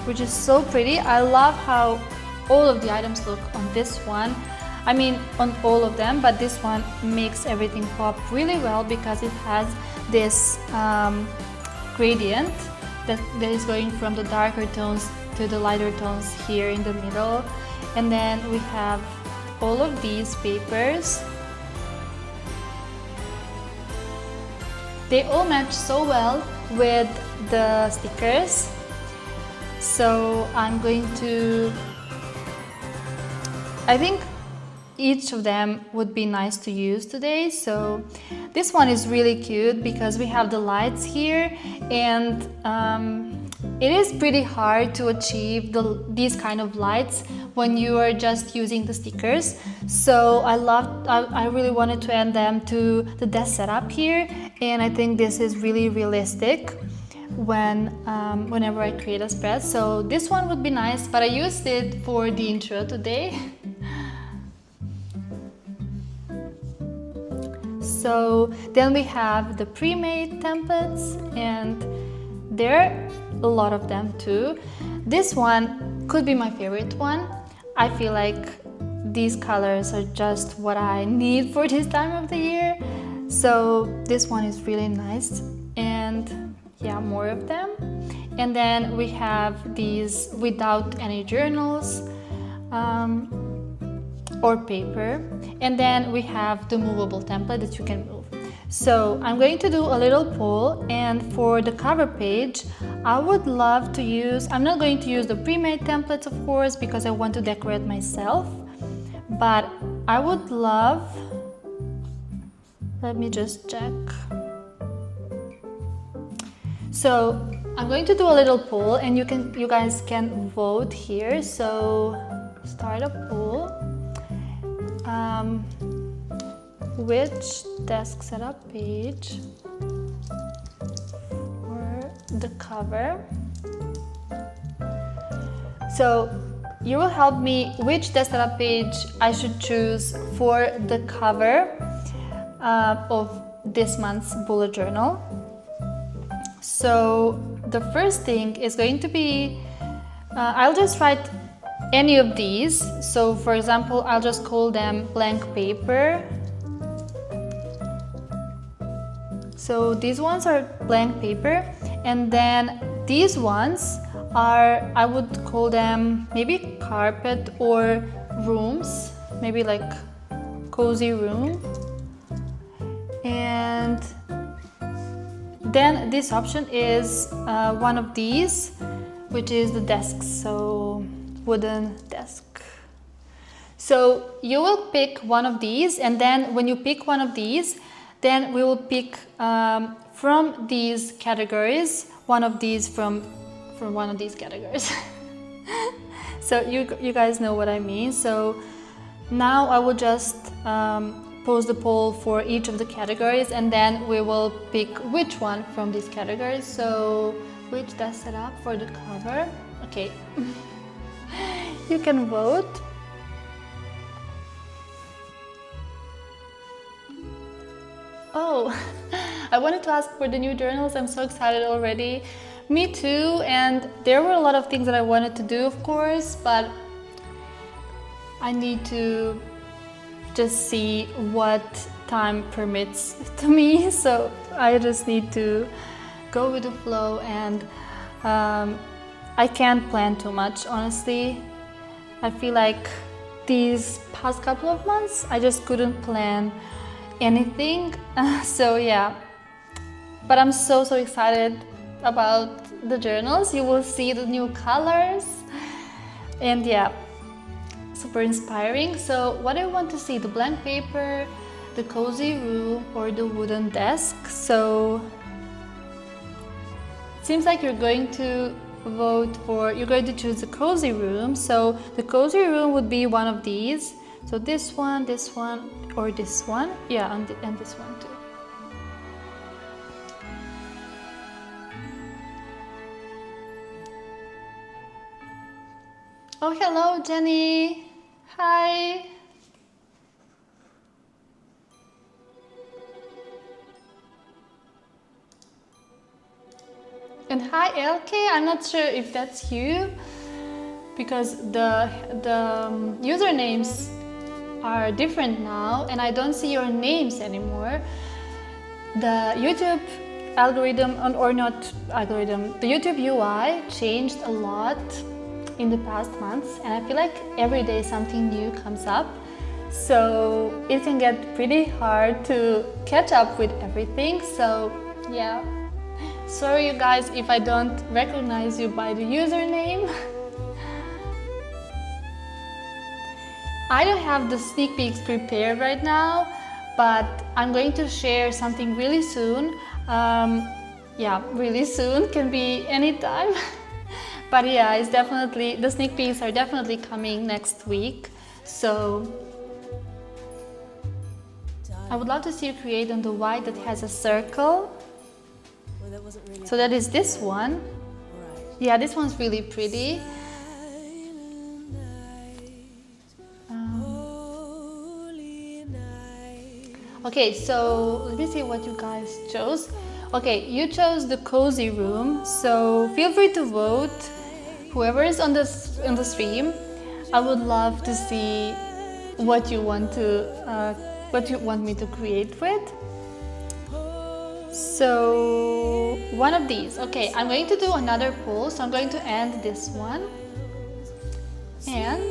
which is so pretty. I love how all of the items look on this one. I mean on all of them, but this one makes everything pop really well because it has this gradient that is going from the darker tones to the lighter tones here in the middle. And then we have all of these papers. They all match so well with the stickers. So I'm going to, I think each of them would be nice to use today. So this one is really cute because we have the lights here, and it is pretty hard to achieve these kind of lights when you are just using the stickers. So I really wanted to add them to the desk setup here, and I think this is really realistic whenever I create a spread. So this one would be nice, but I used it for the intro today. So then we have the pre-made templates, and there are a lot of them too. This one could be my favorite one. I feel like these colors are just what I need for this time of the year. So this one is really nice, and yeah, more of them. And then we have these without any journals or paper. And then we have the movable template that you can move. So I'm going to do a little poll, and for the cover page I would love to use, I'm not going to use the pre-made templates of course because I want to decorate myself, but I would love, let me just check. So I'm going to do a little poll, and you guys can vote here. So start a poll. Which desk setup page for the cover? So you will help me which desk setup page I should choose for the cover of this month's bullet journal. So the first thing is going to be, I'll just write any of these. So for example, I'll just call them blank paper. So these ones are blank paper, and then these ones are, I would call them maybe carpet or rooms, maybe like cozy room. And then this option is one of these, which is the desks, so wooden desk. So you will pick one of these, and then when you pick one of these, then we will pick from these categories one of these from one of these categories. So you guys know what I mean. So now I will just post the poll for each of the categories, and then we will pick which one from these categories. So which desk setup for the cover? Okay. You can vote. Oh, I wanted to ask for the new journals. I'm so excited already. Me too, and there were a lot of things that I wanted to do, of course, but I need to just see what time permits to me, so I just need to go with the flow, and I can't plan too much, honestly. I feel like these past couple of months I just couldn't plan anything. So yeah, but I'm so excited about the journals. You will see the new colors, and yeah, super inspiring. So what I want to see, the blank paper, the cozy room, or the wooden desk. So it seems like you're going to choose the cozy room. So the cozy room would be one of these. So this one, or this one. Yeah, and this one too. Oh, hello, Jenny. Hi. And hi, LK. I'm not sure if that's you, because the usernames are different now, and I don't see your names anymore. The YouTube algorithm, or not algorithm, the YouTube UI changed a lot in the past months, and I feel like every day something new comes up, so it can get pretty hard to catch up with everything. So yeah, sorry you guys if I don't recognize you by the username. I don't have the sneak peeks prepared right now, but I'm going to share something really soon. Yeah, really soon, can be anytime. But yeah, it's definitely, the sneak peeks are definitely coming next week. So I would love to see you create on the white that has a circle. So that is this one. Yeah, this one's really pretty. Okay, so let me see what you guys chose. Okay, you chose the cozy room, so feel free to vote. Whoever is on the stream, I would love to see what you want me to create with. So one of these. Okay, I'm going to do another poll, so I'm going to end this one. And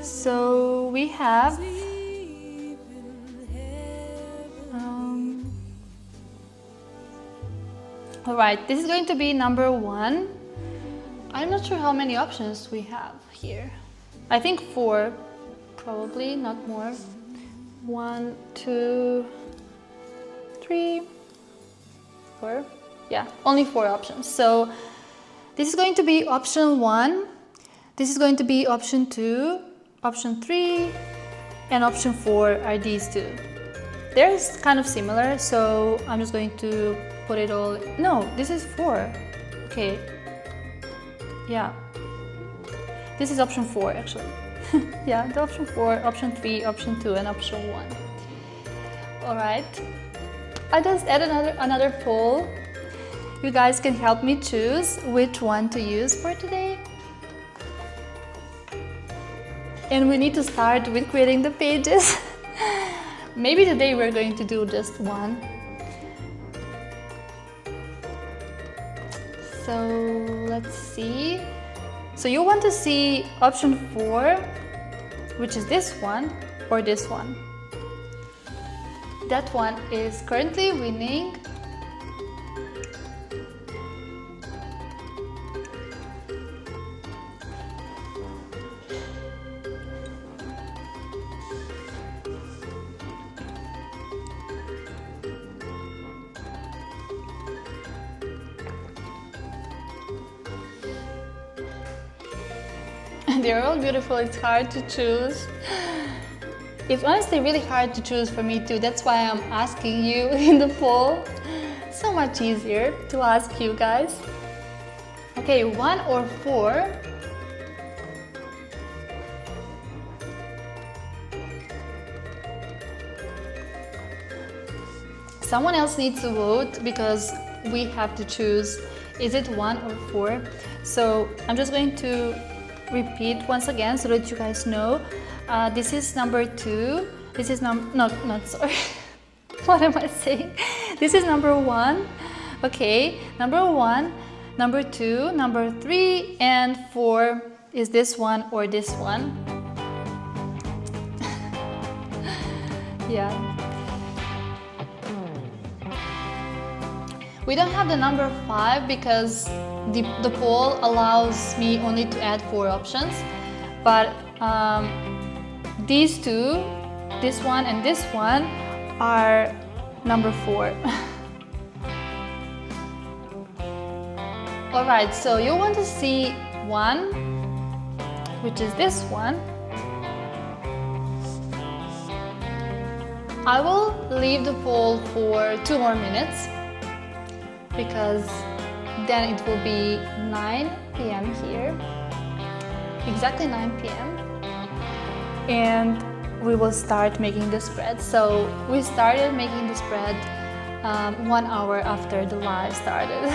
so we have all right, this is going to be number 1. I'm not sure how many options we have here. I think 4, probably, not more. 1, 2, 3, 4. Yeah, only 4 options. So this is going to be option 1. This is going to be option 2, option 3, and option 4 are these 2. They're kind of similar, so I'm just going to put it all. No, this is 4. Okay. Yeah. This is option 4 actually. Yeah, the option 4, option 3, option 2, and option 1. All right. I just added another poll. You guys can help me choose which one to use for today. And we need to start with creating the pages. Maybe today we're going to do just one. So let's see. So you want to see option 4, which is this one, or this one. That one is currently winning. They're all beautiful, it's hard to choose. It's honestly really hard to choose for me too. That's why I'm asking you in the poll. So much easier to ask you guys. Okay, 1 or 4. someone else needs to vote because we have to choose, is it 1 or 4? So I'm just going to repeat once again so that you guys know. This is number 2. This is not sorry. What am I saying? This is number 1. Okay, number 1, number 2, number 3, and 4 is this one or this one. Yeah. We don't have the number 5 because the poll allows me only to add 4 options, but these two, this one and this one, are number 4. Alright, so you want to see 1, which is this one. I will leave the poll for 2 more minutes because then it will be 9 p.m. here, exactly 9 p.m. and we will start making the spread. So we started making the spread 1 hour after the live started.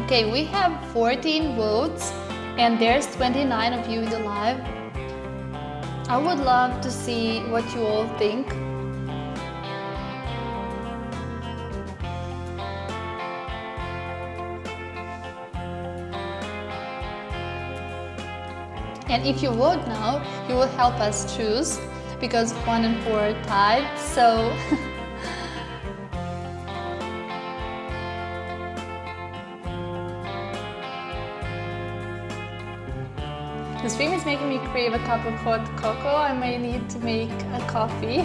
Okay, we have 14 votes and there's 29 of you in the live. I would love to see what you all think. And if you vote now, you will help us choose because 1 and 4 are tied, so the stream is making me crave a cup of hot cocoa. I may need to make a coffee.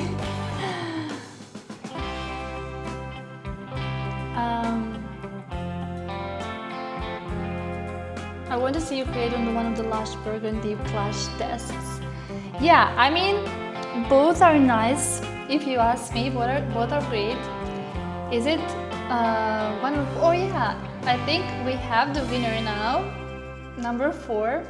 I want to see you create on one of the Lush Burgundy plush desks. Yeah, I mean, both are nice. If you ask me, both are great. Is it one of? Oh yeah, I think we have the winner now, number 4.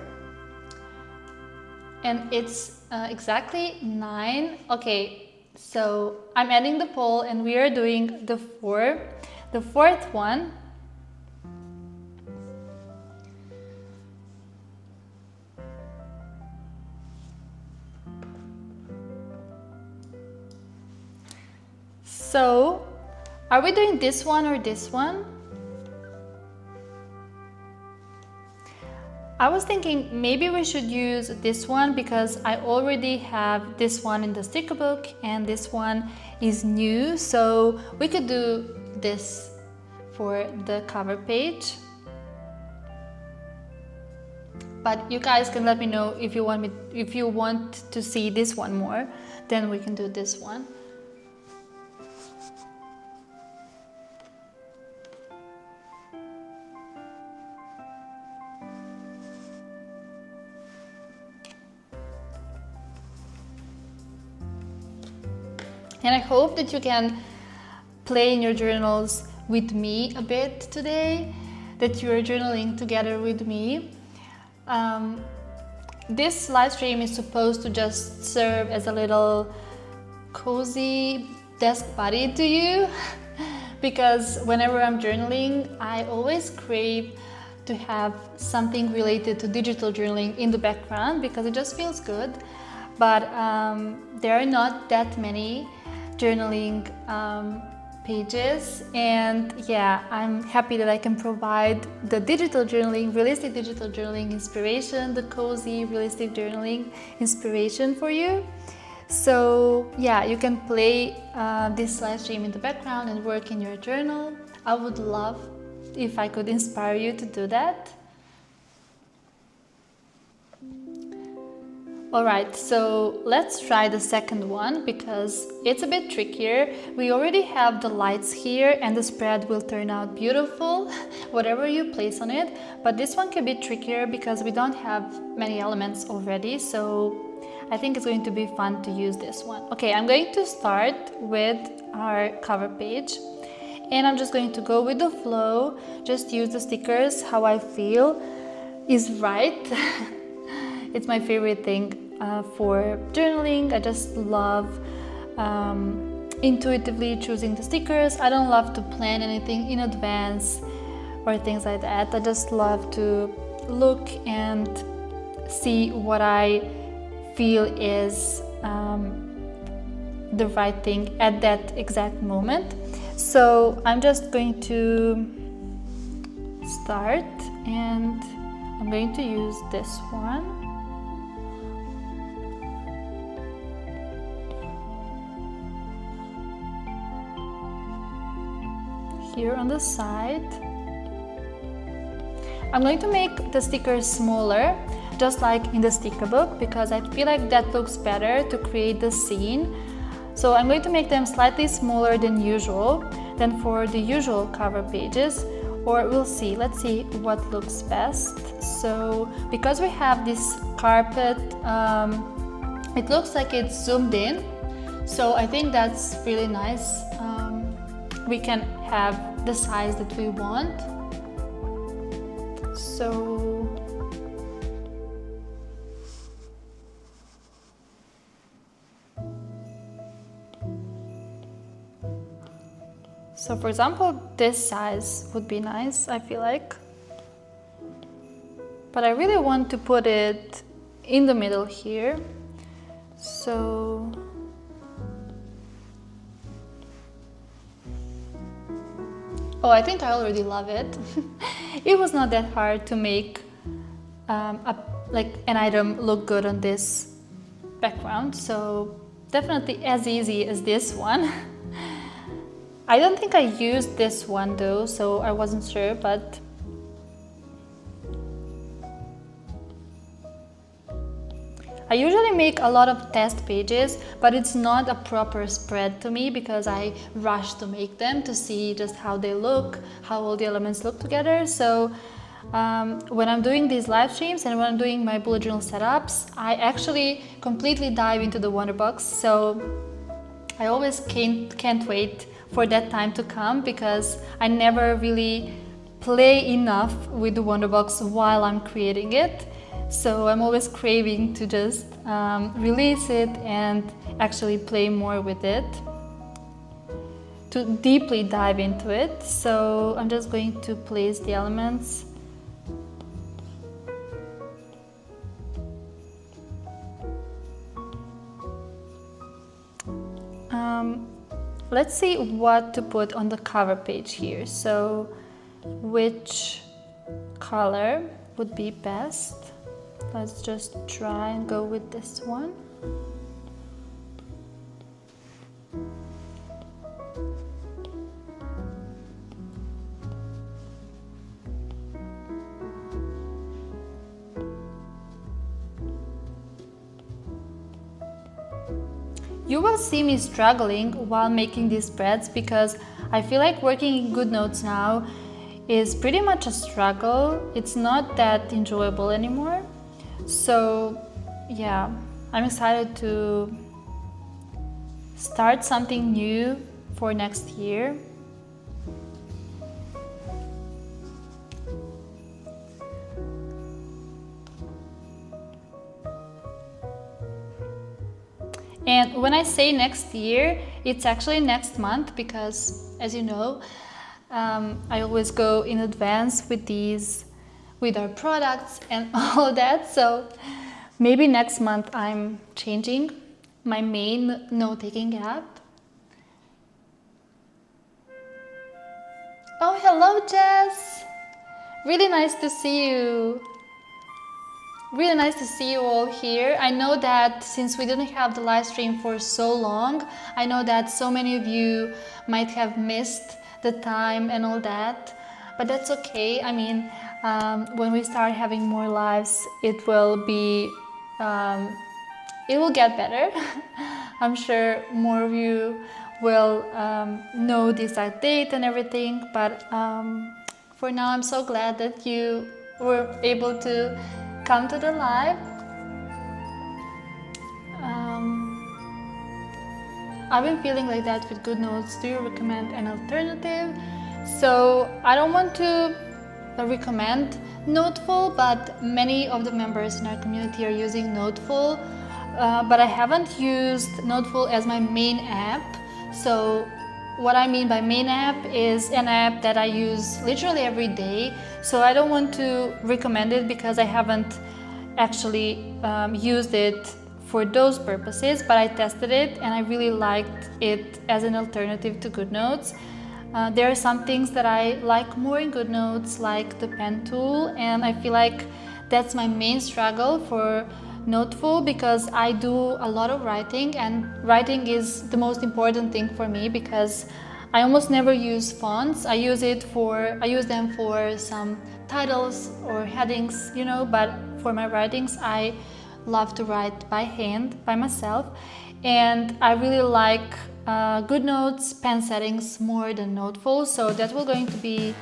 And it's exactly 9. Okay, so I'm ending the poll and we are doing the 4th one. So, are we doing this one or this one? I was thinking maybe we should use this one because I already have this one in the sticker book and this one is new, so we could do this for the cover page. But you guys can let me know if you want to see this one more, then we can do this one. And I hope that you can play in your journals with me a bit today, that you are journaling together with me. This live stream is supposed to just serve as a little cozy desk buddy to you because whenever I'm journaling, I always crave to have something related to digital journaling in the background because it just feels good. But there are not that many journaling pages, and yeah, I'm happy that I can provide the digital journaling, realistic digital journaling inspiration, the cozy realistic journaling inspiration for you. So yeah, you can play this live stream in the background and work in your journal. I would love if I could inspire you to do that. Alright, so let's try the second one because it's a bit trickier. We already have the lights here and the spread will turn out beautiful, whatever you place on it. But this one can be trickier because we don't have many elements already, so I think it's going to be fun to use this one. Okay, I'm going to start with our cover page and I'm just going to go with the flow, just use the stickers how I feel is right. It's my favorite thing for journaling. I just love intuitively choosing the stickers. I don't love to plan anything in advance or things like that. I just love to look and see what I feel is the right thing at that exact moment. So I'm just going to start and I'm going to use this one. Here on the side. I'm going to make the stickers smaller, just like in the sticker book, because I feel like that looks better to create the scene. So I'm going to make them slightly smaller than usual, than for the usual cover pages, or we'll see. Let's see what looks best. So because we have this carpet, it looks like it's zoomed in. So I think that's really nice. We can have the size that we want. So for example, this size would be nice, I feel like. But I really want to put it in the middle here. So oh, I think I already love it. It was not that hard to make like an item look good on this background, so definitely as easy as this one. I don't think I used this one though, so I wasn't sure, but I usually make a lot of test pages, but it's not a proper spread to me because I rush to make them to see just how they look, how all the elements look together. So when I'm doing these live streams and when I'm doing my bullet journal setups, I actually completely dive into the Wonderbox. So I always can't wait for that time to come because I never really play enough with the Wonderbox while I'm creating it. So I'm always craving to just release it and actually play more with it, to deeply dive into it. So I'm just going to place the elements. Let's see what to put on the cover page here. So which color would be best? Let's just try and go with this one. You will see me struggling while making these spreads because I feel like working in GoodNotes now is pretty much a struggle. It's not that enjoyable anymore. So yeah, I'm excited to start something new for next year. And when I say next year, it's actually next month because, as you know, I always go in advance with our products and all that. So maybe next month I'm changing my main note-taking app. Oh, hello, Jess! Really nice to see you. Really nice to see you all here. I know that since we didn't have the live stream for so long, I know that so many of you might have missed the time and all that, but that's okay. I mean, when we start having more lives, it will be it will get better. I'm sure more of you will know the exact date and everything, but for now I'm so glad that you were able to come to the live. I've been feeling like that with GoodNotes. Do you recommend an alternative? So I don't want to recommend Noteful, but many of the members in our community are using Noteful, but I haven't used Noteful as my main app. So what I mean by main app is an app that I use literally every day. So I don't want to recommend it because I haven't actually used it for those purposes, but I tested it and I really liked it as an alternative to GoodNotes. There are some things that I like more in GoodNotes, like the pen tool, and I feel like that's my main struggle for Noteful because I do a lot of writing, and writing is the most important thing for me because I almost never use fonts. I use them for some titles or headings, you know, but for my writings I love to write by hand, by myself, and I really like GoodNotes pen settings more than Noteful, so that will going to be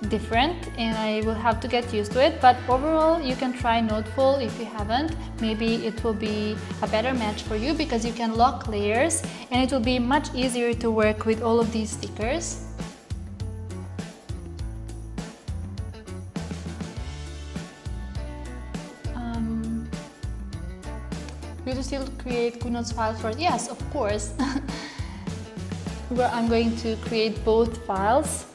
different and I will have to get used to it, but overall you can try Noteful if you haven't. Maybe it will be a better match for you because you can lock layers and it will be much easier to work with all of these stickers. Do you still create GoodNotes files for it? Yes, of course. I'm going to create both files.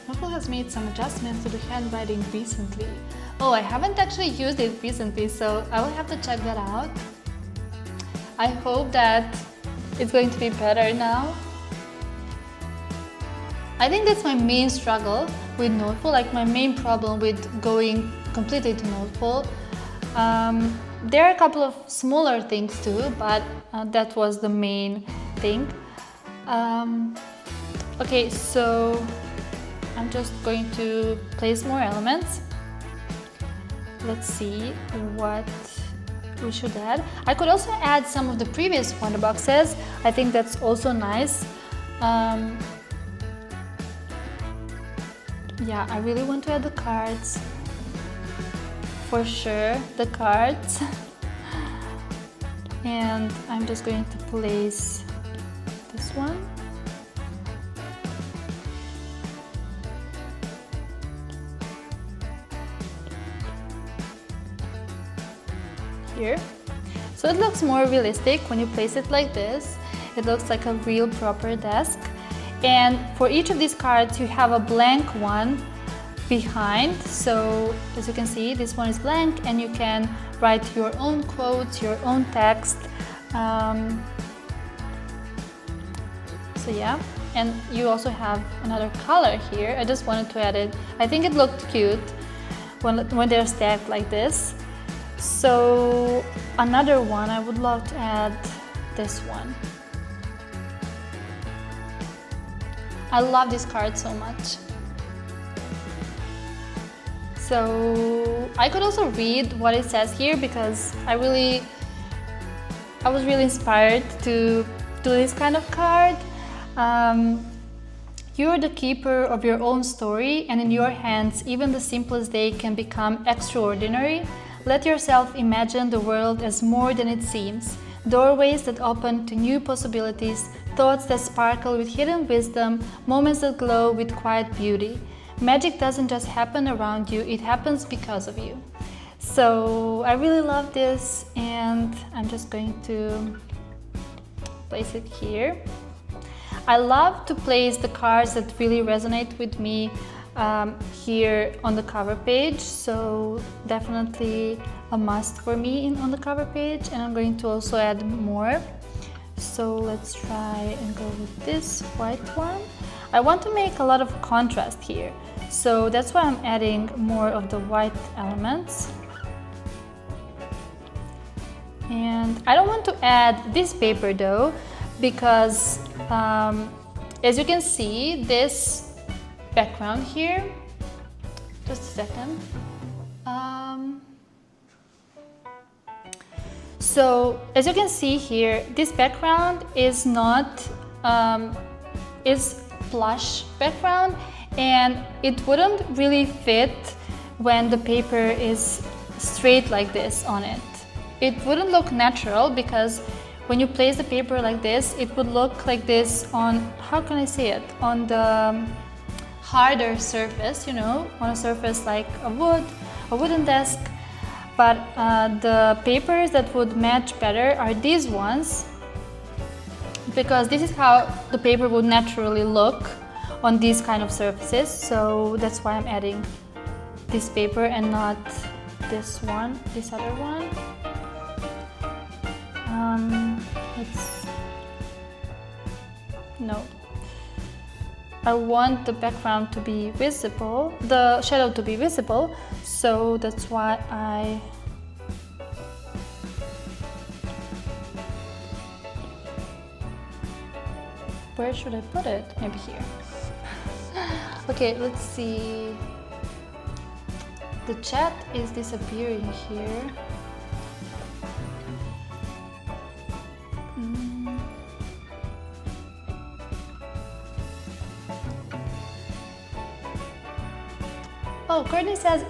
Noteful has made some adjustments to the handwriting recently. Oh, I haven't actually used it recently, so I will have to check that out. I hope that it's going to be better now. I think that's my main struggle with Noteful, like my main problem with going completely to Noteful. There are a couple of smaller things too, but that was the main thing. Okay, so I'm just going to place more elements. Let's see what we should add. I could also add some of the previous wonder boxes. I think that's also nice. Yeah, I really want to add the cards. For sure, the cards. And I'm just going to place this one. Here. So it looks more realistic when you place it like this. It looks like a real proper desk. And for each of these cards you have a blank one behind. So as you can see, this one is blank and you can write your own quotes, your own text. So yeah, and you also have another color here. I just wanted to add it. I think it looked cute when they're stacked like this. So another one, I would love to add this one. I love this card so much. So I could also read what it says here because I was really inspired to do this kind of card. You're the keeper of your own story, and in your hands even the simplest day can become extraordinary. Let yourself imagine the world as more than it seems. Doorways that open to new possibilities, thoughts that sparkle with hidden wisdom, moments that glow with quiet beauty. Magic doesn't just happen around you, it happens because of you. So I really love this and I'm just going to place it here. I love to place the cards that really resonate with me here on the cover page, so definitely a must for me on the cover page, and I'm going to also add more. So let's try and go with this white one. I want to make a lot of contrast here, so that's why I'm adding more of the white elements. And I don't want to add this paper though, because as you can see, this background here, just a second. So as you can see here, this background is not, is plush background, and it wouldn't really fit when the paper is straight like this on it. It wouldn't look natural, because when you place the paper like this, it would look like this on, how can I say it, on the harder surface, you know, on a surface like a wooden desk. But the papers that would match better are these ones, because this is how the paper would naturally look on these kind of surfaces. So that's why I'm adding this paper and not this one, this other one. No. I want the background to be visible, the shadow to be visible, so that's why where should I put it? Maybe here. Okay, let's see. The chat is disappearing here. Oh, Courtney says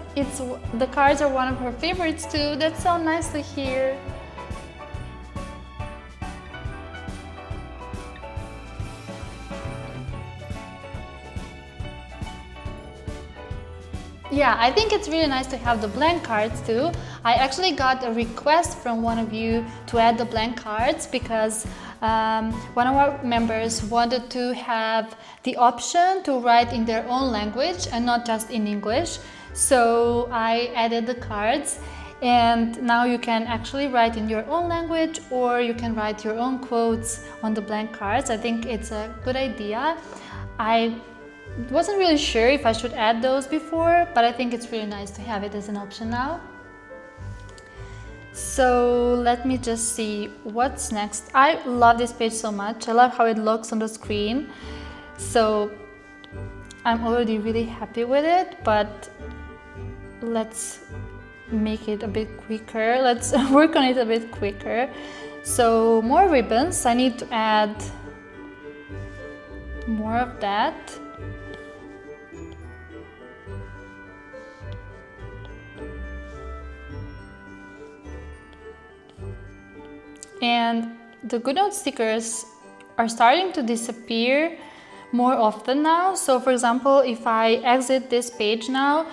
the cards are one of her favorites too. That's so nice to hear. Yeah, I think it's really nice to have the blank cards too. I actually got a request from one of you to add the blank cards, because one of our members wanted to have the option to write in their own language and not just in English. So I added the cards, and now you can actually write in your own language, or you can write your own quotes on the blank cards. I think it's a good idea. I wasn't really sure if I should add those before, but I think it's really nice to have it as an option now. So let me just see what's next. I love this page so much. I love how it looks on the screen. So I'm already really happy with it, but let's make it a bit quicker. Let's work on it a bit quicker. So more ribbons. I need to add more of that. And the GoodNotes stickers are starting to disappear more often now. So for example, if I exit this page now,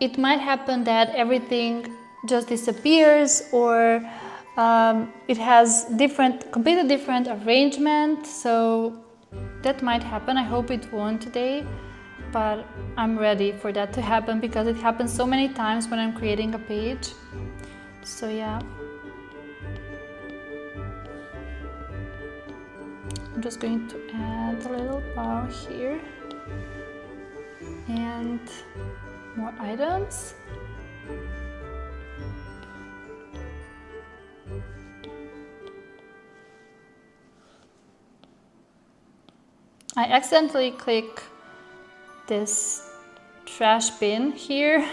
it might happen that everything just disappears, or it has completely different arrangement. So that might happen. I hope it won't today, but I'm ready for that to happen, because it happens so many times when I'm creating a page. So yeah. I'm just going to add a little bow here and more items. I accidentally click this trash bin here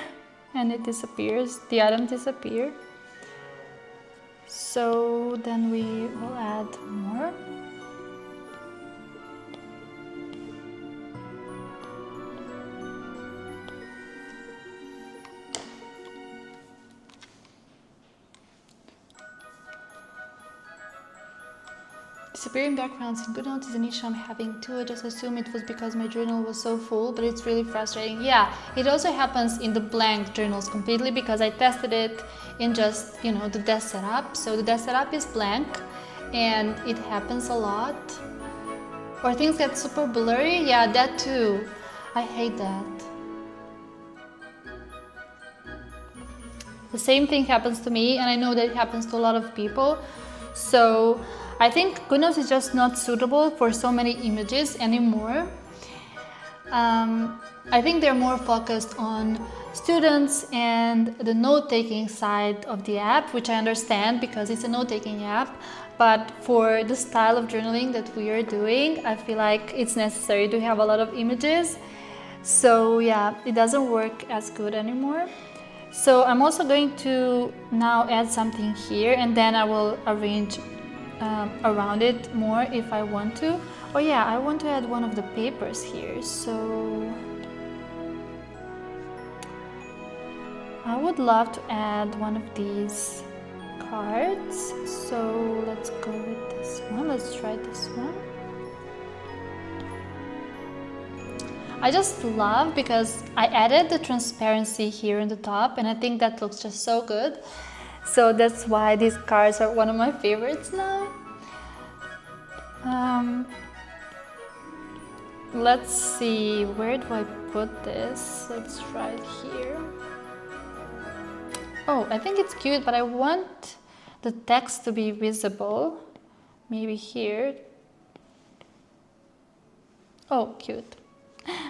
and it disappears, the item disappears. So then we will add more. Disappearing backgrounds in GoodNotes is an issue I'm having too. I just assume it was because my journal was so full, but it's really frustrating. Yeah, it also happens in the blank journals completely, because I tested it in just, you know, the desk setup. So the desk setup is blank and it happens a lot. Or things get super blurry. Yeah, that too. I hate that. The same thing happens to me, and I know that it happens to a lot of people. So I think GoodNotes is just not suitable for so many images anymore. I think they're more focused on students and the note-taking side of the app, which I understand because it's a note-taking app. But for the style of journaling that we are doing, I feel like it's necessary to have a lot of images. So yeah, it doesn't work as good anymore. So I'm also going to now add something here, and then I will arrange around it more if I want to. Oh yeah, I want to add one of the papers here. So I would love to add one of these cards. So let's go with this one. Let's try this one. I just love because I added the transparency here in the top, and I think that looks just so good. So that's why these cards are one of my favorites now. Let's see, where do I put this? Let's try it here. Oh, I think it's cute, but I want the text to be visible. Maybe here. Oh, cute.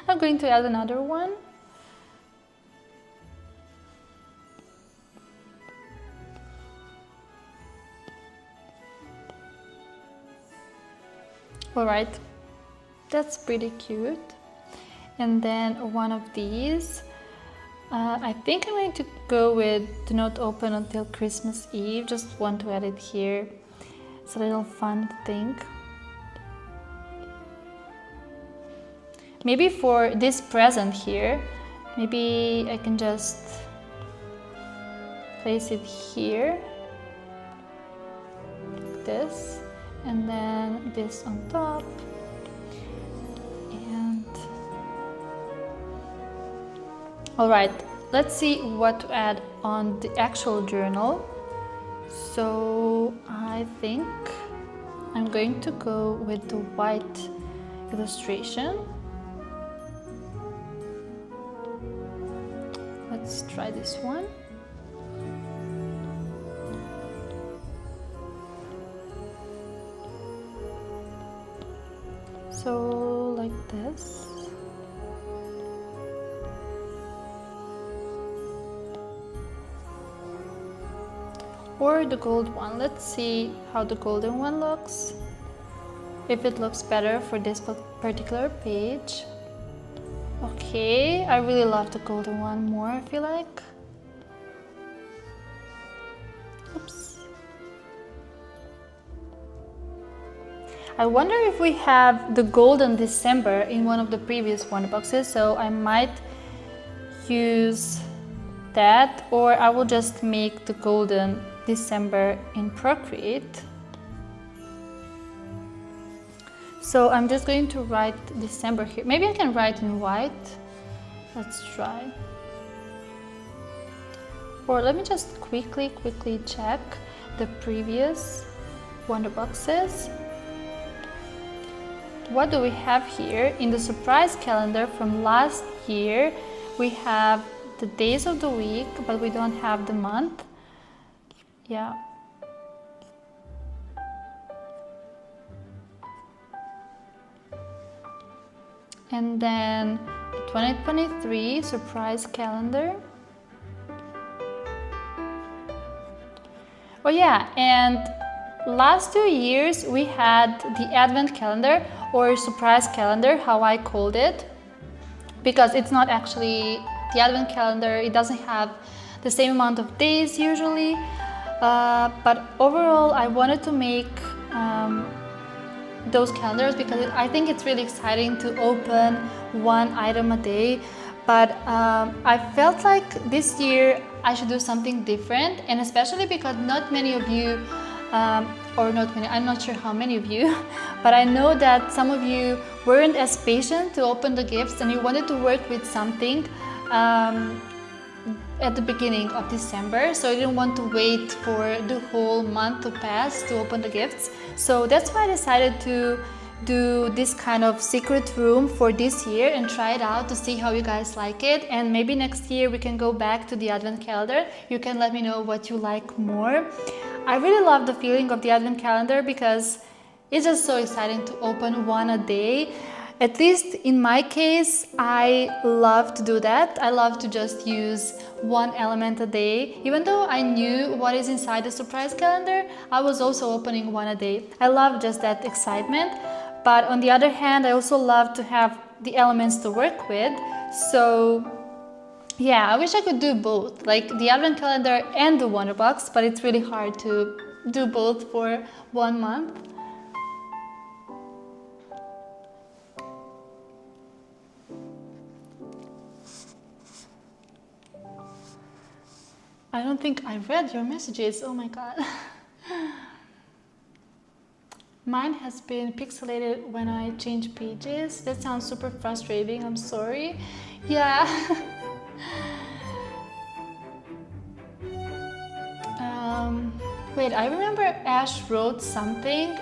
I'm going to add another one. All right, that's pretty cute. And then one of these. I think I'm going to go with do not open until Christmas Eve. Just want to add it here. It's a little fun thing. Maybe for this present here, maybe I can just place it here, like this, and then this on top. And all right, let's see what to add on the actual journal. So I think I'm going to go with the white illustration. Let's try this one. So like this. Or the gold one. Let's see how the golden one looks. If it looks better for this particular page. Okay, I really love the golden one more, I feel like. Oops. I wonder if we have the golden December in one of the previous wonder boxes, so I might use that, or I will just make the golden December in Procreate. So I'm just going to write December here. Maybe I can write in white. Let's try. Or let me just quickly check the previous wonder boxes. What do we have here? In the surprise calendar from last year, we have the days of the week, but we don't have the month. Yeah. And then the 2023 surprise calendar. Oh yeah, and last 2 years we had the advent calendar or surprise calendar, how I called it, because it's not actually the advent calendar. It doesn't have the same amount of days usually, but overall I wanted to make those calendars because I think it's really exciting to open one item a day, but I felt like this year I should do something different, and especially because not many of you, or not many, I'm not sure how many of you, but I know that some of you weren't as patient to open the gifts and you wanted to work with something at the beginning of December, so I didn't want to wait for the whole month to pass to open the gifts. So that's why I decided to do this kind of secret room for this year and try it out to see how you guys like it, and maybe next year we can go back to the advent calendar. You can let me know what you like more. I really love the feeling of the advent calendar because it's just so exciting to open one a day. At least in my case, I love to do that. I love to just use one element a day. Even though I knew what is inside the surprise calendar, I was also opening one a day. I love just that excitement. But on the other hand, I also love to have the elements to work with. So yeah, I wish I could do both, like the advent calendar and the wonder box, but it's really hard to do both for 1 month. I don't think I read your messages. Oh my god. Mine has been pixelated when I change pages. That sounds super frustrating. I'm sorry. Yeah. Wait, I remember Ash wrote something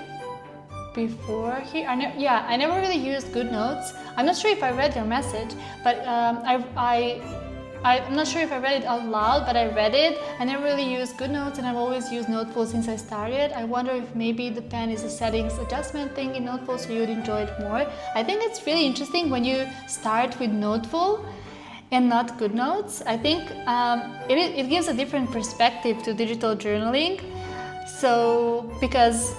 before here. I never really used GoodNotes. I'm not sure if I read your message, but I'm not sure if I read it out loud, but I read it. I never really used GoodNotes, and I've always used Noteful since I started. I wonder if maybe the pen is a settings adjustment thing in Noteful, so you'd enjoy it more. I think it's really interesting when you start with Noteful and not GoodNotes. I think it gives a different perspective to digital journaling. So because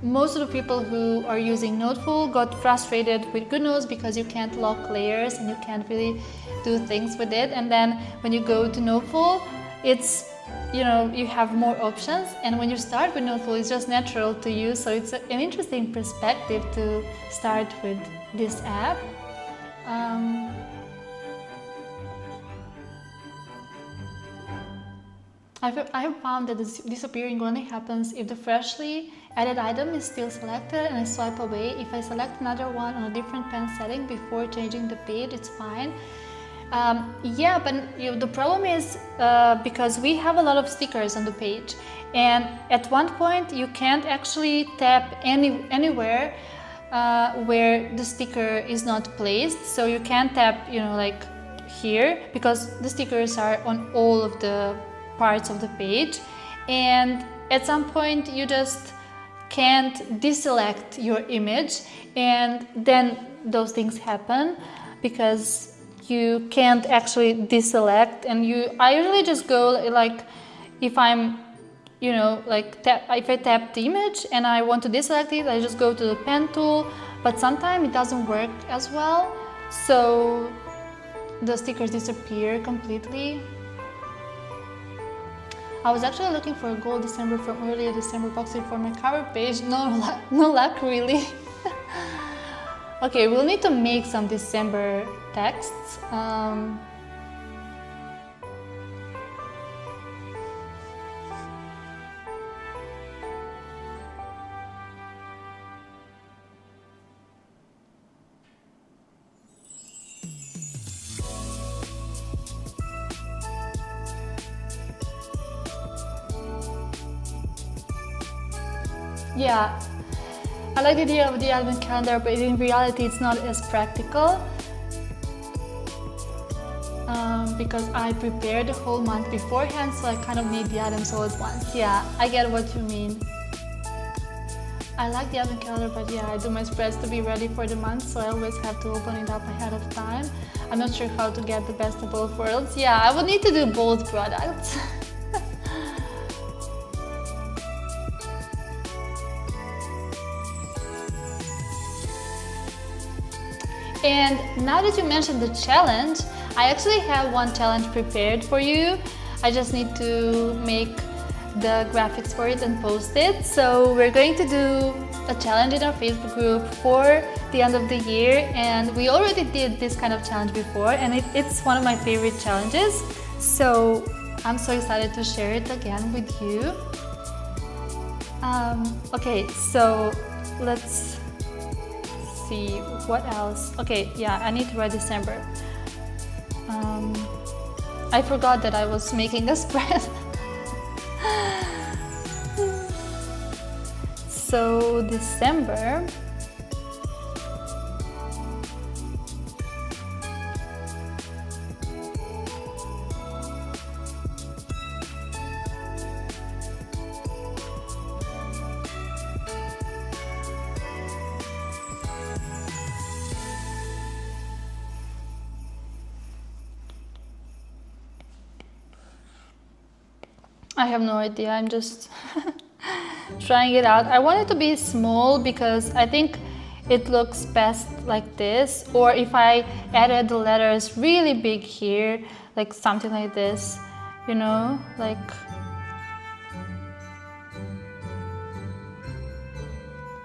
most of the people who are using Noteful got frustrated with GoodNotes because you can't lock layers and you can't really do things with it. And then when you go to Noteful, it's, you have more options. And when you start with Noteful, it's just natural to use. So it's an interesting perspective to start with this app. I have found that this disappearing only happens if the freshly added item is still selected and I swipe away. If I select another one on a different pen setting before changing the page, it's fine. Yeah, but the problem is because we have a lot of stickers on the page, and at one point you can't actually tap anywhere where the sticker is not placed. So you can't tap, like here, because the stickers are on all of the parts of the page, and at some point you just can't deselect your image, and then those things happen because you can't actually deselect. And I usually just go like, if I'm if I tap the image and I want to deselect it, I just go to the pen tool, but sometimes it doesn't work as well, so the stickers disappear completely. I was actually looking for a gold December from earlier December boxing for my cover page. No luck really. Okay, we'll need to make some December texts. Yeah, I like the idea of the advent calendar, but in reality it's not as practical because I prepared the whole month beforehand, so I kind of need the items all at once. Yeah, I get what you mean. I like the advent calendar, but yeah, I do my spreads to be ready for the month, so I always have to open it up ahead of time. I'm not sure how to get the best of both worlds. Yeah, I would need to do both products. And now that you mentioned the challenge, I actually have one challenge prepared for you. I just need to make the graphics for it and post it. So we're going to do a challenge in our Facebook group for the end of the year, and we already did this kind of challenge before, and it's one of my favorite challenges. So I'm so excited to share it again with you. Okay, so let's see what else. Okay, yeah, I need to write December. I forgot that I was making a spread. So December. I have no idea. I'm just trying it out. I want it to be small because I think it looks best like this, or if I added the letters really big here, like something like this, you know, like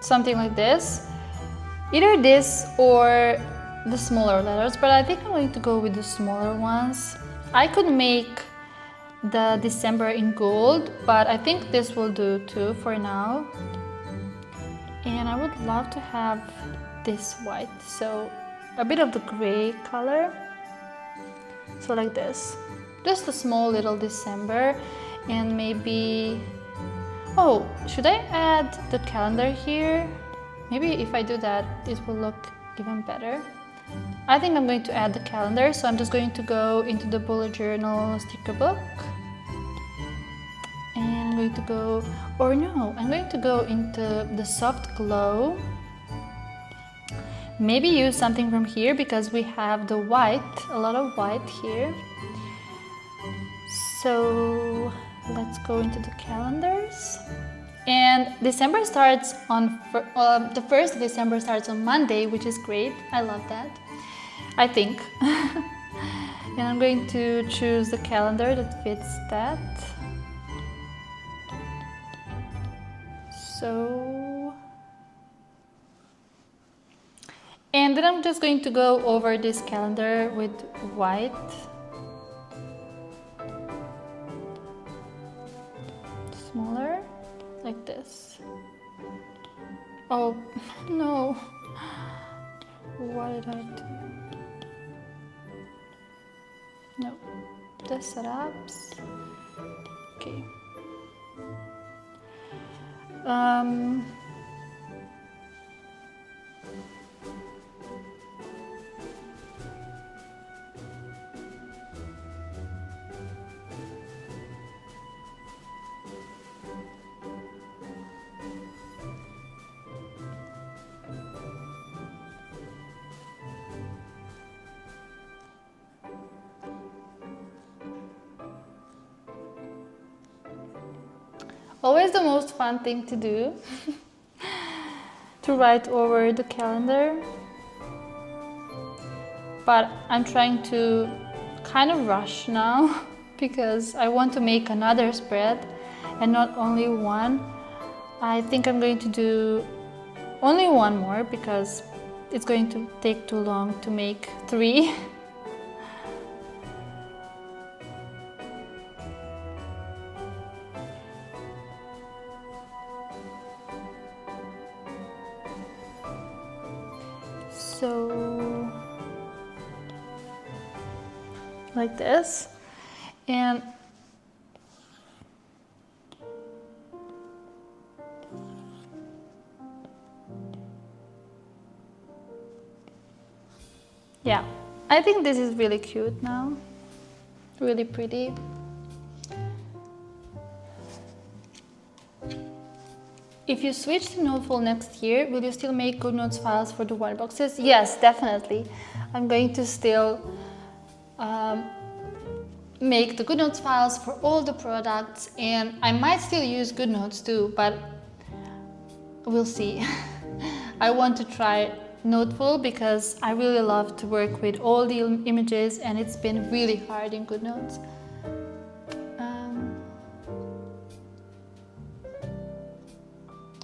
something like this. Either this or the smaller letters, but I think I'm going to go with the smaller ones. I could make the December in gold, but I think this will do too for now. And I would love to have this white, so a bit of the gray color, so like this. Just a small little December. And maybe, oh, should I add the calendar here? Maybe if I do that, it will look even better. I think I'm going to add the calendar, so I'm just going to go into the bullet journal sticker book. And I'm going to go, or no, I'm going to go into the soft glow. Maybe use something from here because we have the white, a lot of white here. So let's go into the calendars. And December starts on, the 1st of December starts on Monday, which is great. I love that, I think. And I'm going to choose the calendar that fits that. So, and then I'm just going to go over this calendar with white. Smaller, like this. Oh, no. What did I do? No, the setups. Okay. Always the most fun thing to do, to write over the calendar. But I'm trying to kind of rush now because I want to make another spread and not only one. I think I'm going to do only one more because it's going to take too long to make 3. So, like this, and yeah, I think this is really cute now, really pretty. If you switch to Noteful next year, will you still make GoodNotes files for the white boxes? Yes, definitely. I'm going to still make the GoodNotes files for all the products, and I might still use GoodNotes too, but we'll see. I want to try Noteful because I really love to work with all the images, and it's been really hard in GoodNotes.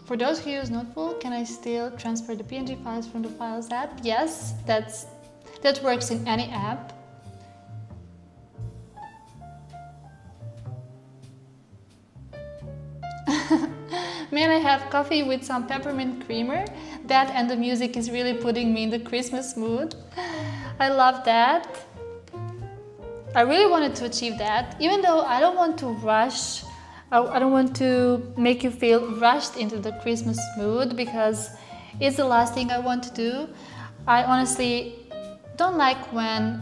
For those who use Noteful, can I still transfer the PNG files from the Files app? Yes, that works in any app. Man, I have coffee with some peppermint creamer. That and the music is really putting me in the Christmas mood. I love that. I really wanted to achieve that, even though I don't want to rush. I don't want to make you feel rushed into the Christmas mood because it's the last thing I want to do. I honestly don't like when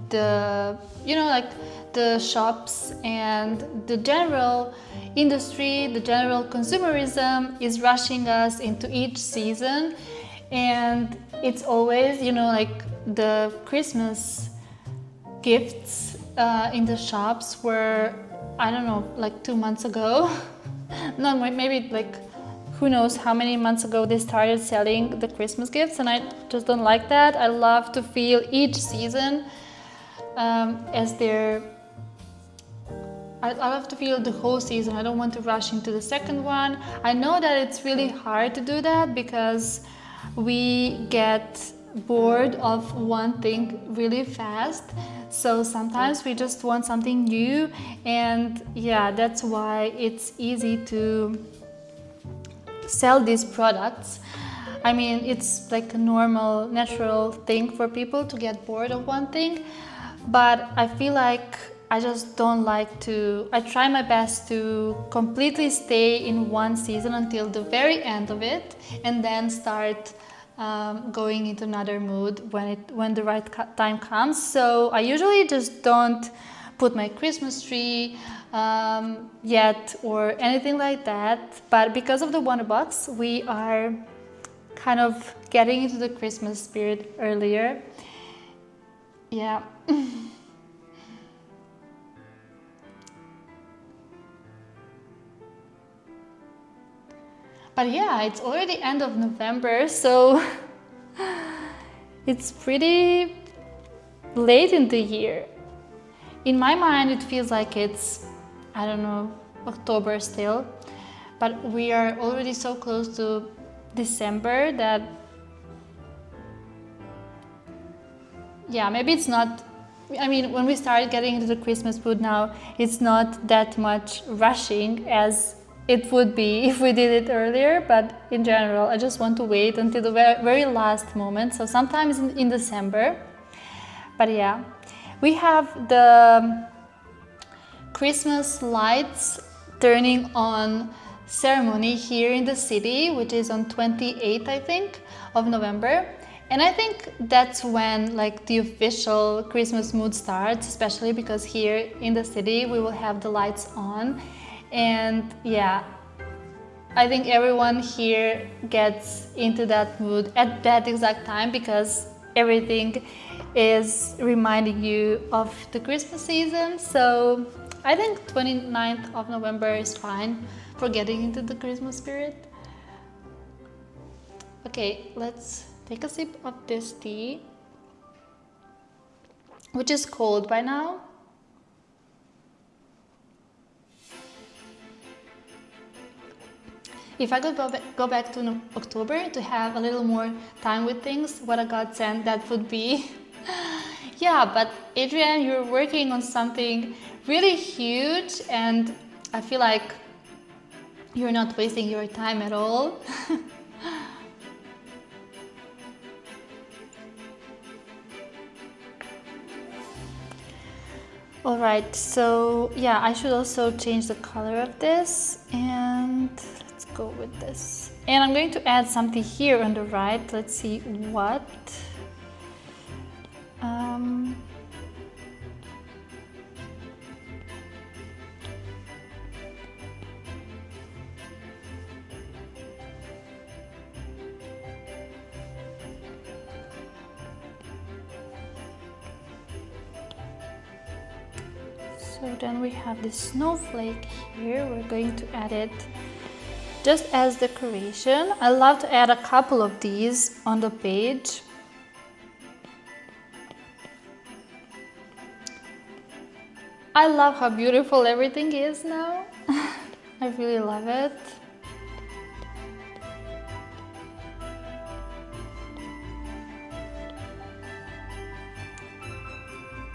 the, you know, like the shops and the general industry, the general consumerism is rushing us into each season, and it's always, you know, like the Christmas gifts in the shops where, I don't know, like 2 months ago. No, maybe like who knows how many months ago they started selling the Christmas gifts, and I just don't like that. I love to feel each season as their. I love to feel the whole season. I don't want to rush into the second one. I know that it's really hard to do that because we get bored of one thing really fast. So sometimes we just want something new, and yeah, that's why it's easy to sell these products. I mean, it's like a normal, natural thing for people to get bored of one thing, but I feel like I just don't like to. I try my best to completely stay in one season until the very end of it, and then start going into another mood when the right time comes. So I usually just don't put my Christmas tree yet or anything like that. But because of the Wonder Box, we are kind of getting into the Christmas spirit earlier. Yeah. But yeah, it's already end of November, so it's pretty late in the year. In my mind, it feels like it's, I don't know, October still, but we are already so close to December that, yeah, maybe it's not, I mean, when we start getting into the Christmas mood now, it's not that much rushing as it would be if we did it earlier, but in general, I just want to wait until the very last moment, so sometimes in December. But yeah, we have the Christmas lights turning on ceremony here in the city, which is on 28th, I think, of November. And I think that's when like the official Christmas mood starts, especially because here in the city we will have the lights on. And yeah, I think everyone here gets into that mood at that exact time because everything is reminding you of the Christmas season. So I think 29th of November is fine for getting into the Christmas spirit. Okay, let's take a sip of this tea, which is cold by now. If I could go back to October to have a little more time with things, what a godsend that would be. Yeah, but Adrian, you're working on something really huge, and I feel like you're not wasting your time at all. Alright, so yeah, I should also change the color of this, and let's go with this. And I'm going to add something here on the right. Let's see what. So then we have this snowflake here. We're going to add it just as decoration. I love to add a couple of these on the page. I love how beautiful everything is now. I really love it.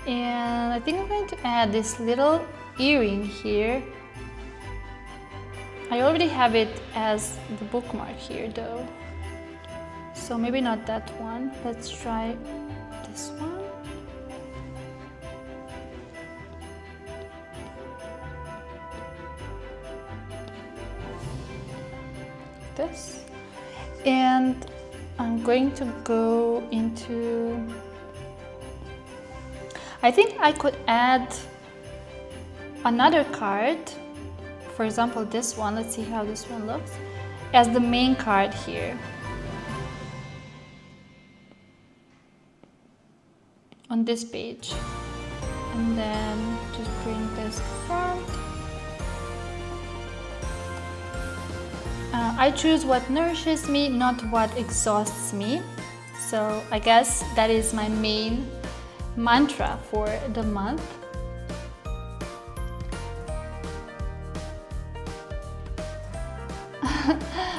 And I think I'm going to add this little earring here. I already have it as the bookmark here though. So maybe not that one. Let's try this one. This. And I'm going to go into, I think I could add another card, for example this one, let's see how this one looks, as the main card here on this page. And then just bring this front. I choose what nourishes me, not what exhausts me. So I guess that is my main mantra for the month.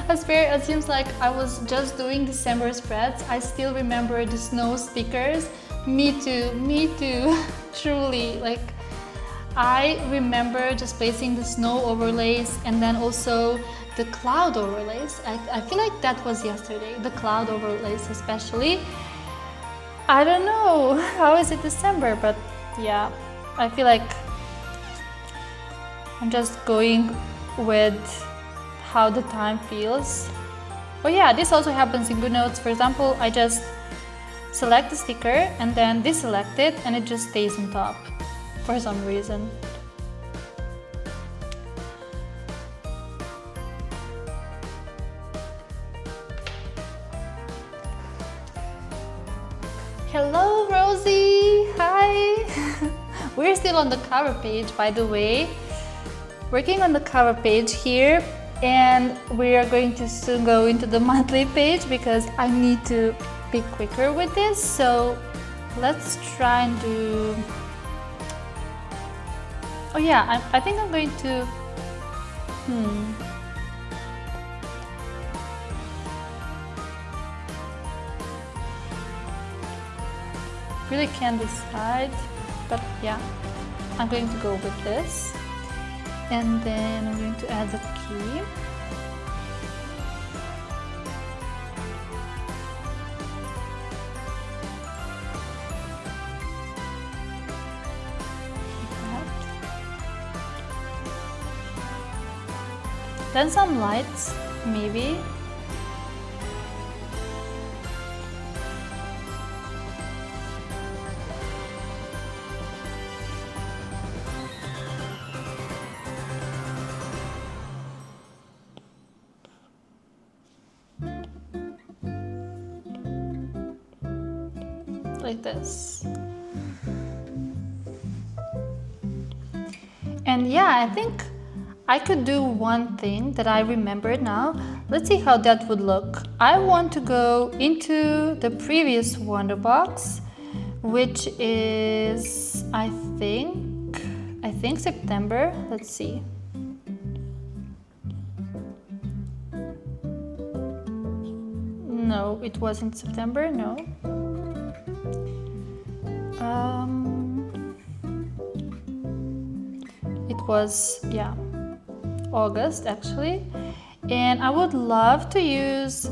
As fair as seems like I was just doing December spreads, I still remember the snow stickers. Me too, truly. Like, I remember just placing the snow overlays and then also the cloud overlays. I feel like that was yesterday, the cloud overlays especially. I don't know, how is it December? But yeah, I feel like I'm just going with how the time feels. But yeah, this also happens in GoodNotes. For example, I just select the sticker and then deselect it and it just stays on top for some reason. Hello Rosie, hi! We're still on the cover page, by the way. Working on the cover page here, and we are going to soon go into the monthly page because I need to be quicker with this. So let's try and do... Oh yeah, I think I'm going to... Really can't decide, but yeah, I'm going to go with this. And then I'm going to add the key. Then some lights, maybe. Like this. And yeah, I think I could do one thing that I remembered now. Let's see how that would look. I want to go into the previous Wonder Box, which is, I think September. Let's see. No, it wasn't September, no. It was, yeah, August actually. And I would love to use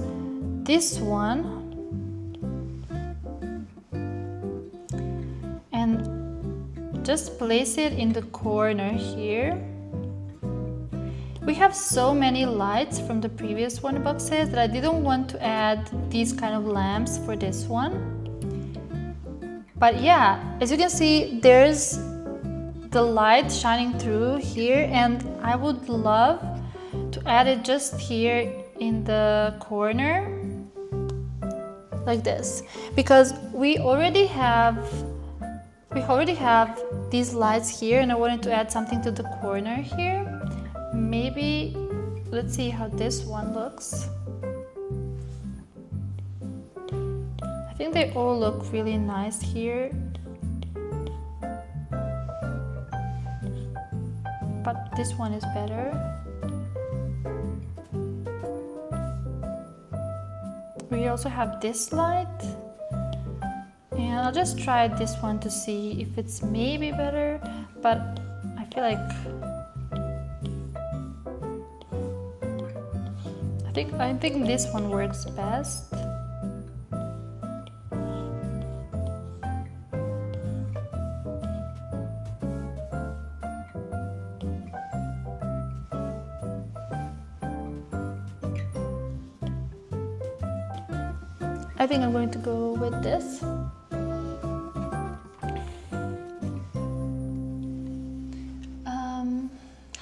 this one and just place it in the corner here. We have so many lights from the previous Wonder Boxes that I didn't want to add these kind of lamps for this one. But yeah, as you can see, there's the light shining through here, and I would love to add it just here in the corner, like this, because we already have these lights here, and I wanted to add something to the corner here. Maybe, let's see how this one looks. I think they all look really nice here. But this one is better. We also have this light. And I'll just try this one to see if it's maybe better. But I feel like... I think this one works best. I think I'm going to go with this.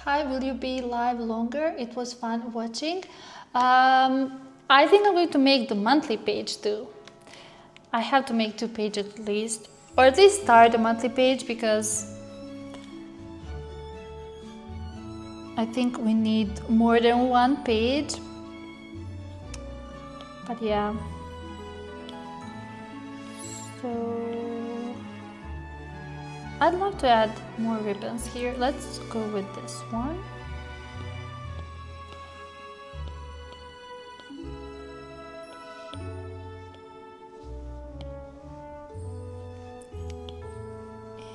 Hi, will you be live longer? It was fun watching. I think I'm going to make the monthly page too. I have to make 2 pages at least. or at least start a monthly page, because I think we need more than one page. But yeah, so I'd love to add more ribbons here. Let's go with this one.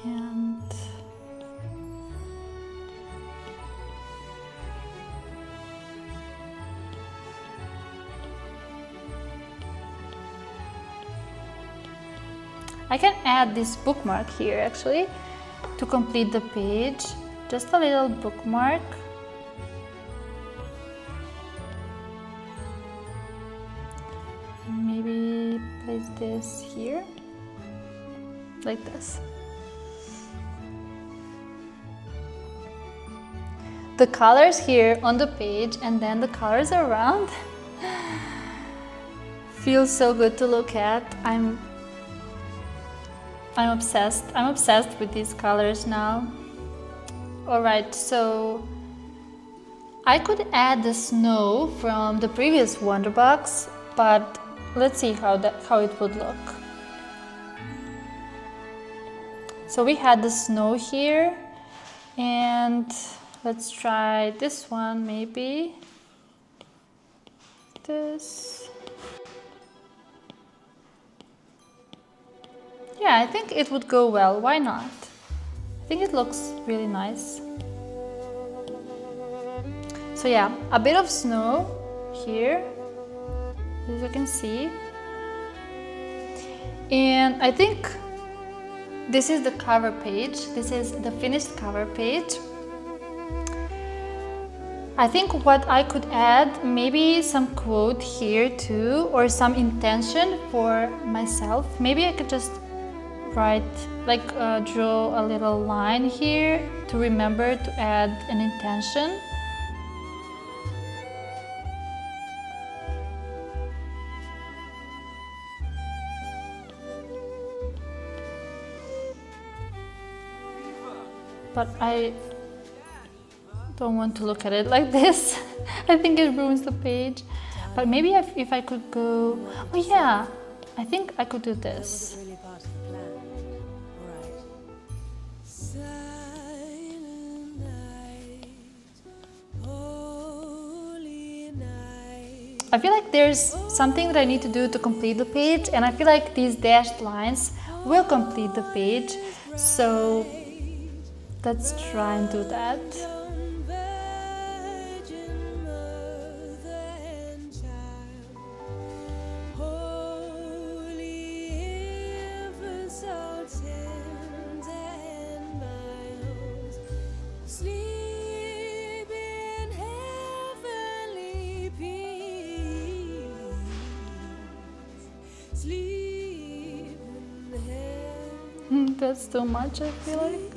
And I can add this bookmark here actually to complete the page. Just a little bookmark. Maybe place this here, like this. The colors here on the page and then the colors around feel so good to look at. I'm obsessed. I'm obsessed with these colors now. Alright, so I could add the snow from the previous Wonder Box, but let's see how it would look. So we had the snow here, and let's try this one maybe. This. Yeah, I think it would go well. Why not? I think it looks really nice. So yeah, a bit of snow here, as you can see. And I think this is the cover page. This is the finished cover page. I think what I could add, maybe some quote here too, or some intention for myself. Maybe I could just write, like draw a little line here to remember to add an intention. But I don't want to look at it like this. I think it ruins the page. But maybe if I could go, oh yeah, I think I could do this. I feel like there's something that I need to do to complete the page, and I feel like these dashed lines will complete the page. So let's try and do that. That's too much, I feel like.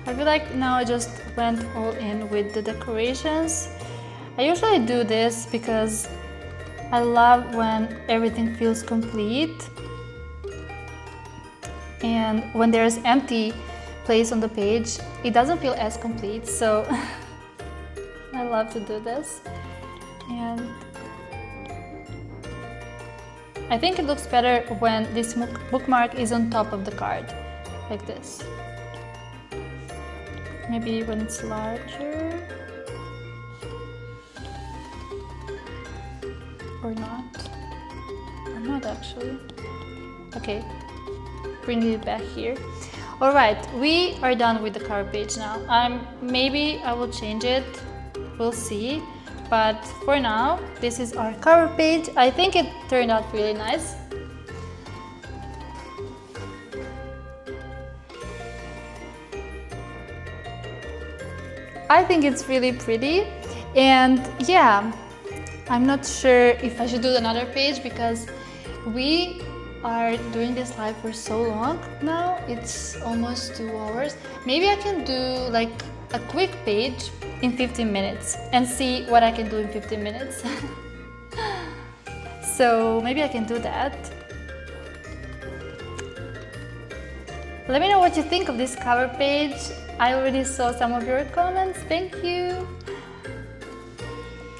I feel like now I just went all in with the decorations. I usually do this because I love when everything feels complete, and when there's empty place on the page, it doesn't feel as complete. So I love to do this, and I think it looks better when this bookmark is on top of the card, like this. Maybe when it's larger, or not actually. Okay, bring it back here. All right, we are done with the cover page now. Maybe I will change it, we'll see. But for now, this is our cover page. I think it turned out really nice. I think it's really pretty, and yeah, I'm not sure if I should do another page because we are doing this live for so long now. It's almost 2 hours. Maybe I can do like a quick page in 15 minutes and see what I can do in 15 minutes. So maybe I can do that. Let me know what you think of this cover page. I already saw some of your comments, thank you.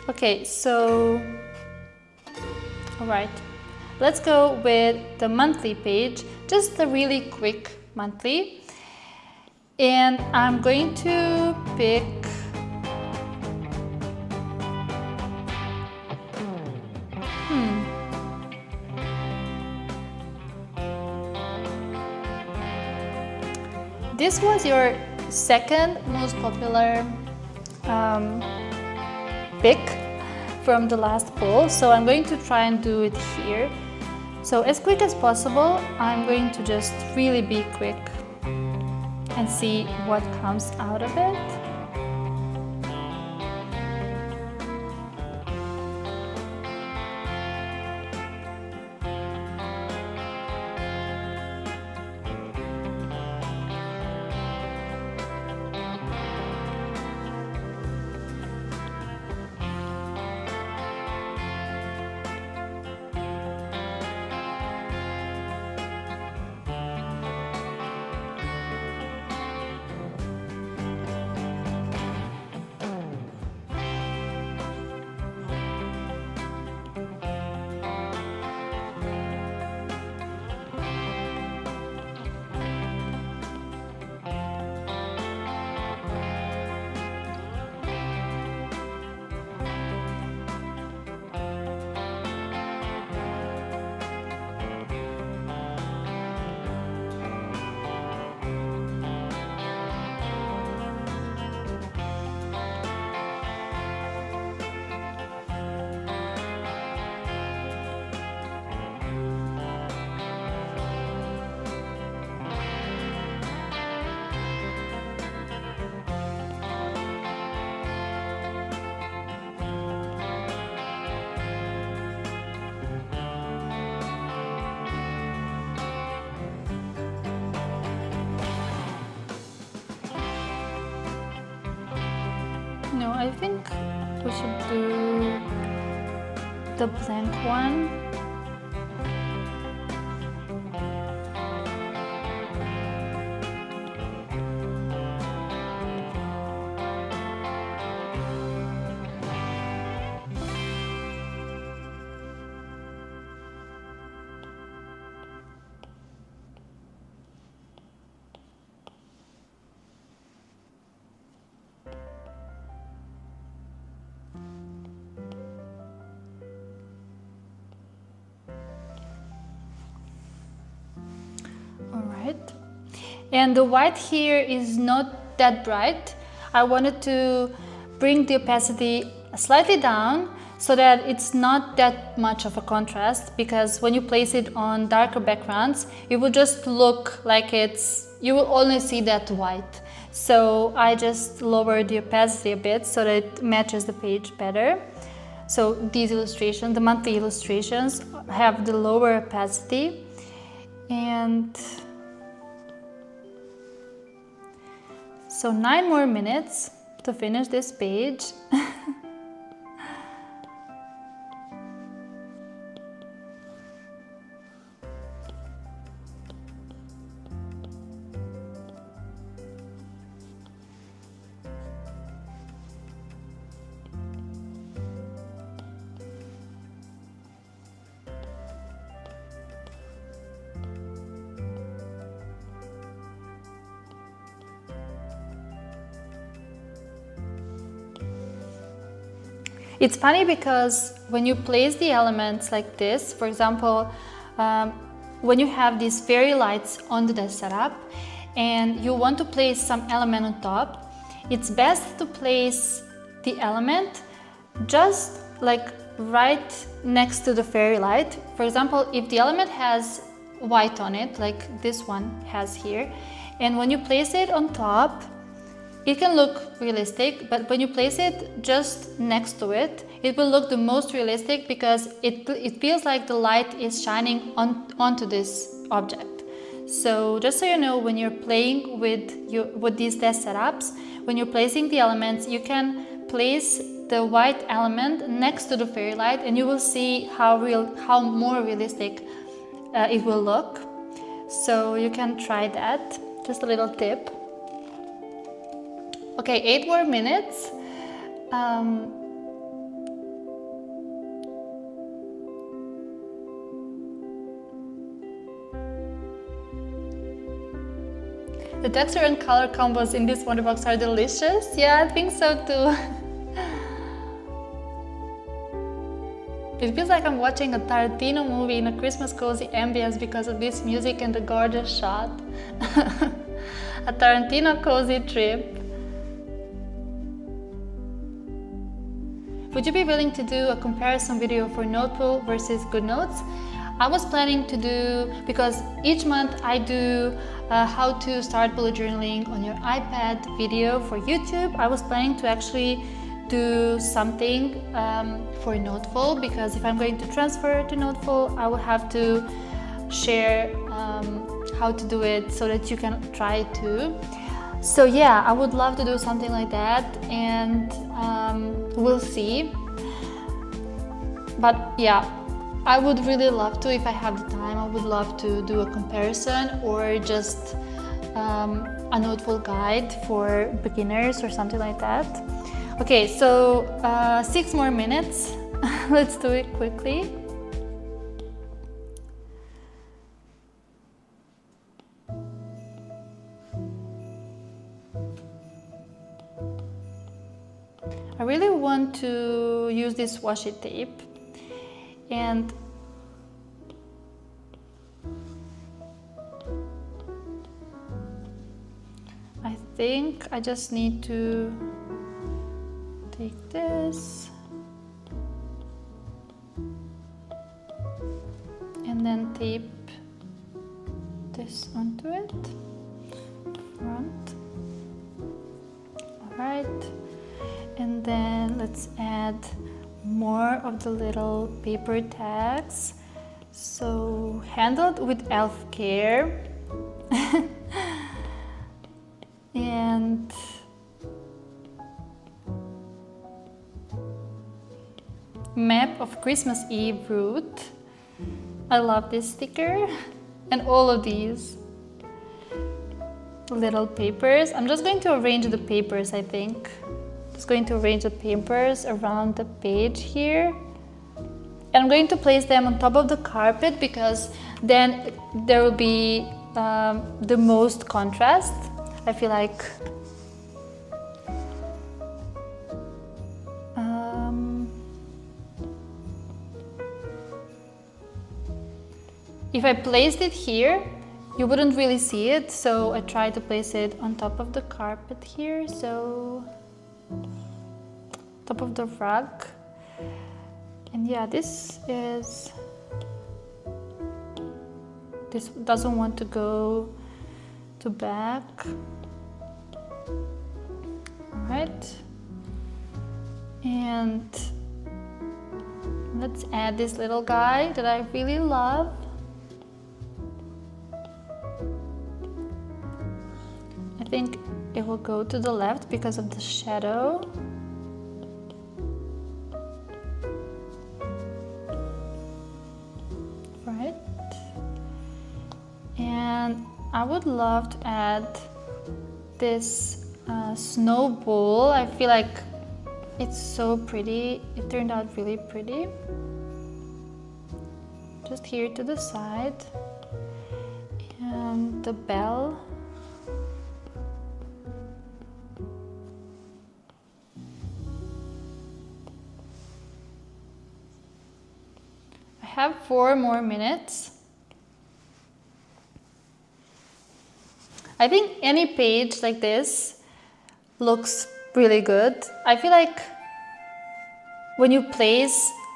Okay, so, all right, let's go with the monthly page, just a really quick monthly. And I'm going to pick This was your second most popular pick from the last poll, so I'm going to try and do it here. So as quick as possible, I'm going to just really be quick and see what comes out of it. No, I think we should do the blank one. And the white here is not that bright. I wanted to bring the opacity slightly down so that it's not that much of a contrast, because when you place it on darker backgrounds, it will just look like you will only see that white. So I just lowered the opacity a bit so that it matches the page better. So these illustrations, the monthly illustrations, have the lower opacity. And so 9 more minutes to finish this page. It's funny because when you place the elements like this, for example, when you have these fairy lights onto the setup and you want to place some element on top, it's best to place the element just like right next to the fairy light. For example, if the element has white on it, like this one has here, and when you place it on top, it can look realistic, but when you place it just next to it, it will look the most realistic because it feels like the light is shining onto this object. So just so you know, when you're playing with these test setups, when you're placing the elements, you can place the white element next to the fairy light and you will see how more realistic it will look. So you can try that. Just a little tip. Okay, 8 more minutes. The texture and color combos in this wonder box are delicious. Yeah, I think so too. It feels like I'm watching a Tarantino movie in a Christmas cozy ambience because of this music and the gorgeous shot. A Tarantino cozy trip. Would you be willing to do a comparison video for Noteful versus GoodNotes? I was planning to do, because each month I do how to start bullet journaling on your iPad video for YouTube. I was planning to actually do something for Noteful, because if I'm going to transfer to Noteful, I will have to share how to do it so that you can try it too. So yeah, I would love to do something like that, and we'll see. But yeah, I would really love to, if I have the time, I would love to do a comparison or just a Noteful guide for beginners or something like that. Okay, so 6 more minutes. Let's do it quickly. I really want to use this washi tape, and I think I just need to take this and then tape this onto it, front. All right. And then let's add more of the little paper tags. So handled with elf care. And map of Christmas Eve route. I love this sticker and all of these little papers. I'm just going to arrange the papers, I think. Going to arrange the papers around the page here, and I'm going to place them on top of the carpet because then there will be the most contrast. I feel like if I placed it here, you wouldn't really see it, so I tried to place it on top of the carpet here, so top of the rug. And yeah, this doesn't want to go to back. All right, and let's add this little guy that I really love. I think it will go to the left because of the shadow. Right. And I would love to add this snowball. I feel like it's so pretty. It turned out really pretty. Just here to the side. And the bell. I have 4 more minutes. I think any page like this looks really good. I feel like when you create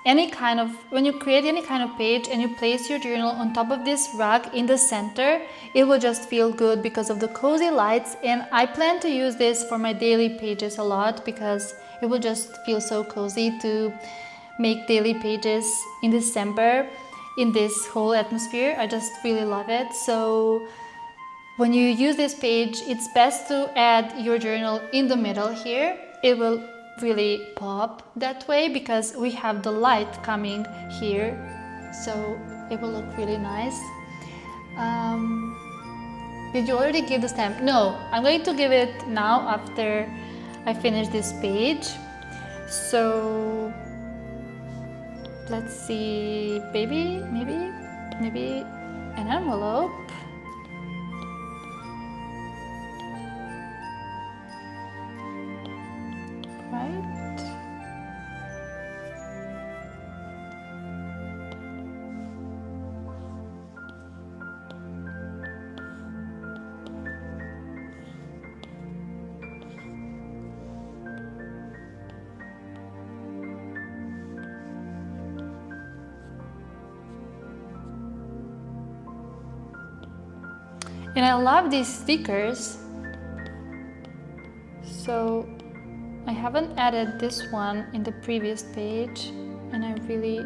any kind of page and you place your journal on top of this rug in the center, it will just feel good because of the cozy lights. And I plan to use this for my daily pages a lot because it will just feel so cozy to make daily pages in December in this whole atmosphere. I just really love it. So when you use this page, it's best to add your journal in the middle here. It will really pop that way because we have the light coming here, so it will look really nice. Did you already give the stamp? No, I'm going to give it now after I finish this page. So let's see, maybe an envelope. Right. And I love these stickers. So I haven't added this one in the previous page, and I really...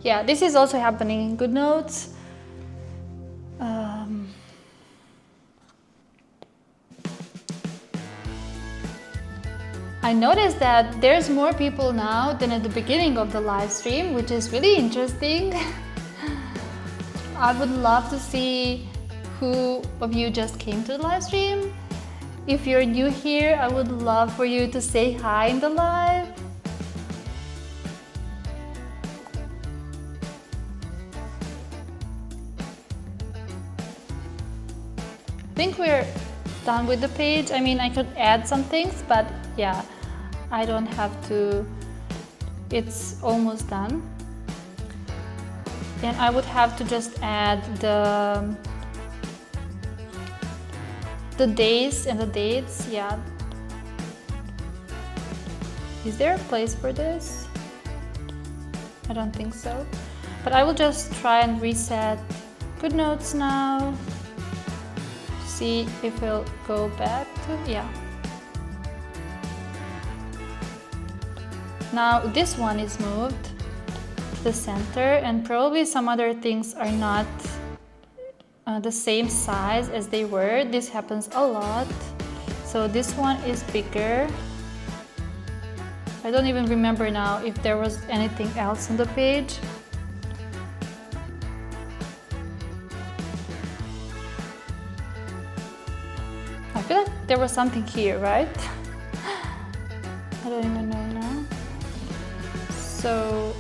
Yeah, this is also happening in GoodNotes. I noticed that there's more people now than at the beginning of the live stream, which is really interesting. I would love to see who of you just came to the live stream. If you're new here, I would love for you to say hi in the live. I think we're done with the page. I mean, I could add some things, but yeah, I don't have to. It's almost done. And I would have to just add the days and the dates. Yeah. Is there a place for this? I don't think so. But I will just try and reset GoodNotes now. See if it'll go back to, yeah. Now this one is moved to the center, and probably some other things are not the same size as they were. This happens a lot. So this one is bigger. I don't even remember now if there was anything else on the page. I feel like there was something here, right? I don't even know now. So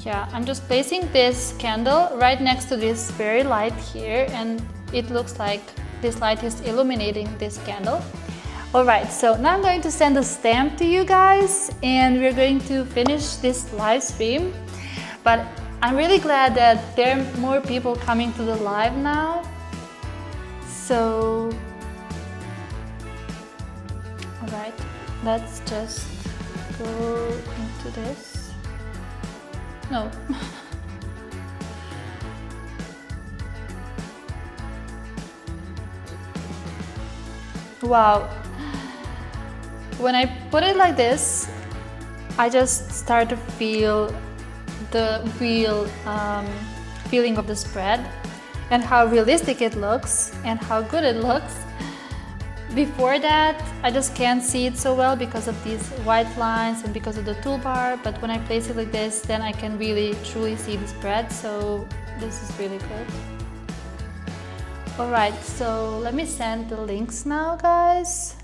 yeah, I'm just placing this candle right next to this very light here, and it looks like this light is illuminating this candle. Alright, so now I'm going to send a stamp to you guys, and we're going to finish this live stream. But I'm really glad that there are more people coming to the live now. So, alright, let's just go into this. No. Wow. When I put it like this, I just start to feel the real feeling of the spread and how realistic it looks and how good it looks. Before that, I just can't see it so well because of these white lines and because of the toolbar, but when I place it like this, then I can really truly see the spread, so this is really good. Alright, so let me send the links now, guys.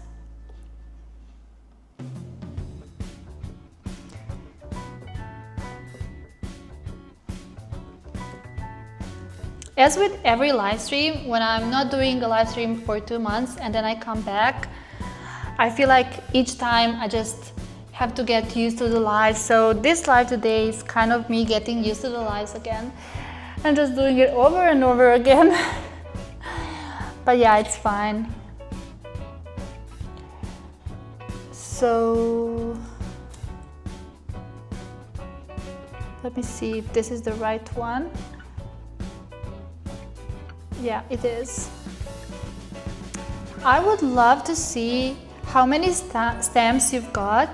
As with every live stream, when I'm not doing a live stream for 2 months and then I come back, I feel like each time I just have to get used to the live. So this live today is kind of me getting used to the lives again. I'm just doing it over and over again. But yeah, it's fine. So let me see if this is the right one. Yeah, it is. I would love to see how many stamps you've got.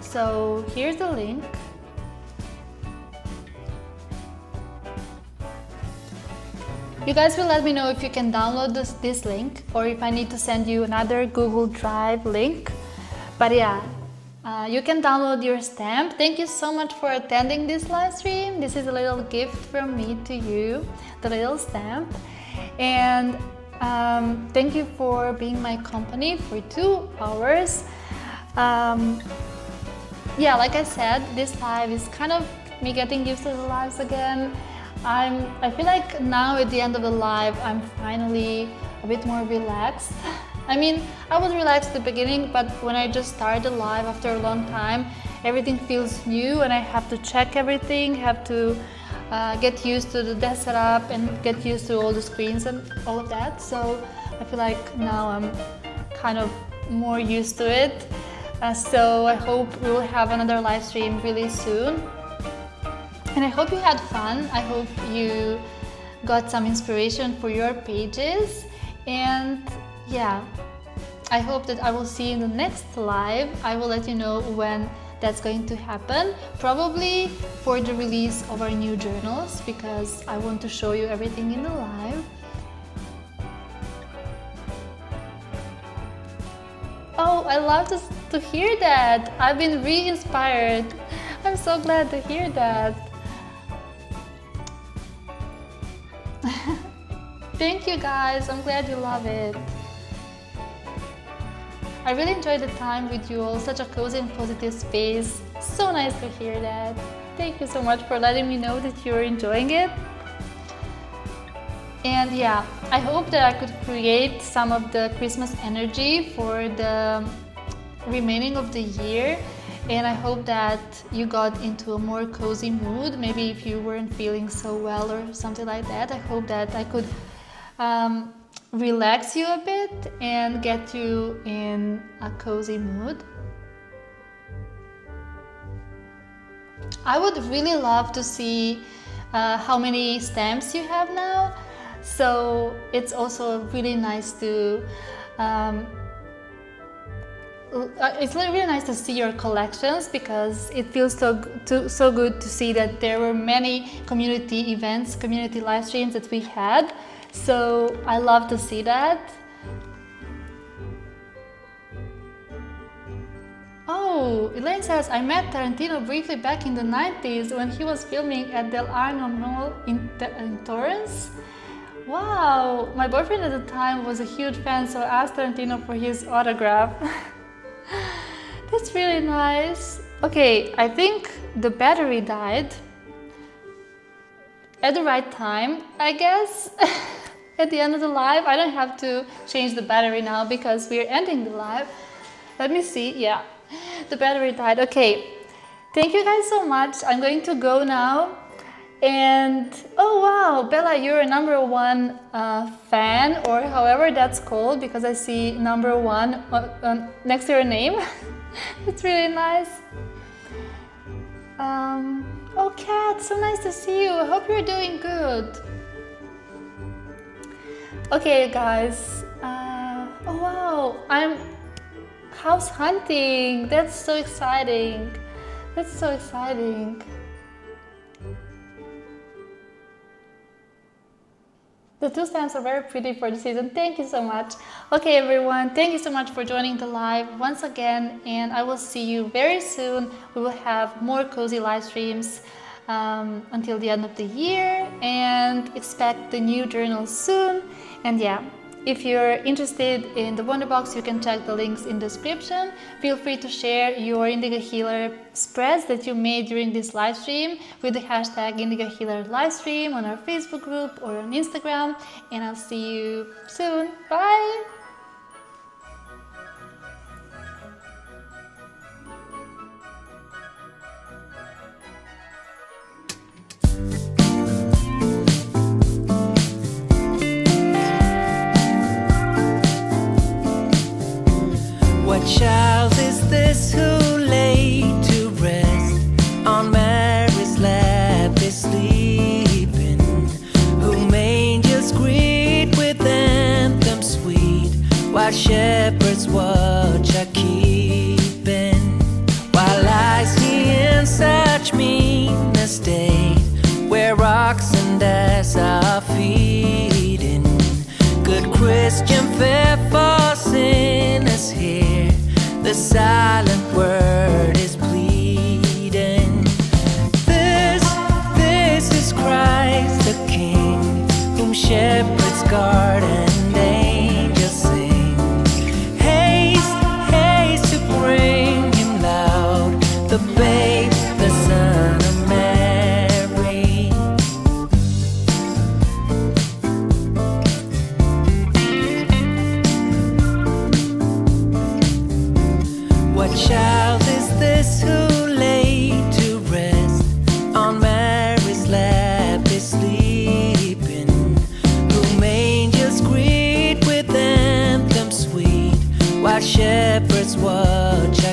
So here's the link. You guys will let me know if you can download this link or if I need to send you another Google Drive link. But yeah, you can download your stamp. Thank you so much for attending this live stream. This is a little gift from me to you, the little stamp. And thank you for being my company for 2 hours. Yeah, like I said, this live is kind of me getting used to the lives again. I feel like now at the end of the live, I'm finally a bit more relaxed. I mean, I was relaxed at the beginning, but when I just started live after a long time, everything feels new and I have to check everything, have to get used to the desk setup and get used to all the screens and all of that. So I feel like now I'm kind of more used to it. So I hope we will have another live stream really soon. And I hope you had fun. I hope you got some inspiration for your pages. And yeah, I hope that I will see you in the next live. I will let you know when that's going to happen. Probably for the release of our new journals, because I want to show you everything in the live. Oh, I love to hear that. I've been re-inspired. I'm so glad to hear that. Thank you guys, I'm glad you love it. I really enjoyed the time with you all, such a cozy and positive space. So nice to hear that. Thank you so much for letting me know that you're enjoying it. And yeah, I hope that I could create some of the Christmas energy for the remaining of the year. And I hope that you got into a more cozy mood. Maybe if you weren't feeling so well or something like that, I hope that I could relax you a bit and get you in a cozy mood. I would really love to see how many stamps you have now. So it's also really nice to it's really nice to see your collections, because it feels so good to see that there were many community events, community live streams that we had. So I love to see that. Oh, Elaine says, I met Tarantino briefly back in the 90s when he was filming at Del Arno Mall in Torrance. Wow, my boyfriend at the time was a huge fan, so I asked Tarantino for his autograph. That's really nice. Okay, I think the battery died at the right time, I guess. At the end of the live, I don't have to change the battery now because we're ending the live. Let me see. Yeah, the battery died. Okay, thank you guys so much. I'm going to go now. And oh wow, Bella, you're a #1 fan, or however that's called, because I see #1 next to your name. It's really nice. Oh, Kat, so nice to see you. I hope you're doing good. Okay, guys. Oh wow, I'm house hunting. That's so exciting. That's so exciting. The 2 stamps are very pretty for the season. Thank you so much. Okay, everyone, thank you so much for joining the live once again, and I will see you very soon. We will have more cozy live streams until the end of the year, and expect the new journal soon. And yeah, if you're interested in the Wonderbox, you can check the links in the description. Feel free to share your Indigo Healer spreads that you made during this live stream with the hashtag Indigo Healer livestream on our Facebook group or on Instagram. And I'll see you soon. Bye! child is this who lay to rest on Mary's lap is sleeping? Whom angels greet with anthems sweet, while shepherds watch are keeping? While lies he in such mean estate, where rocks and ass are feeding? Good Christian fare for sinners here, the silent word is pleading. This is Christ the King, whom shepherds guard and angels sing. Haste, haste to bring him loud, the babe, the Son of Mary. What child is this who lay to rest on Mary's lap is sleeping? Whom angels greet with anthems sweet, while shepherds watch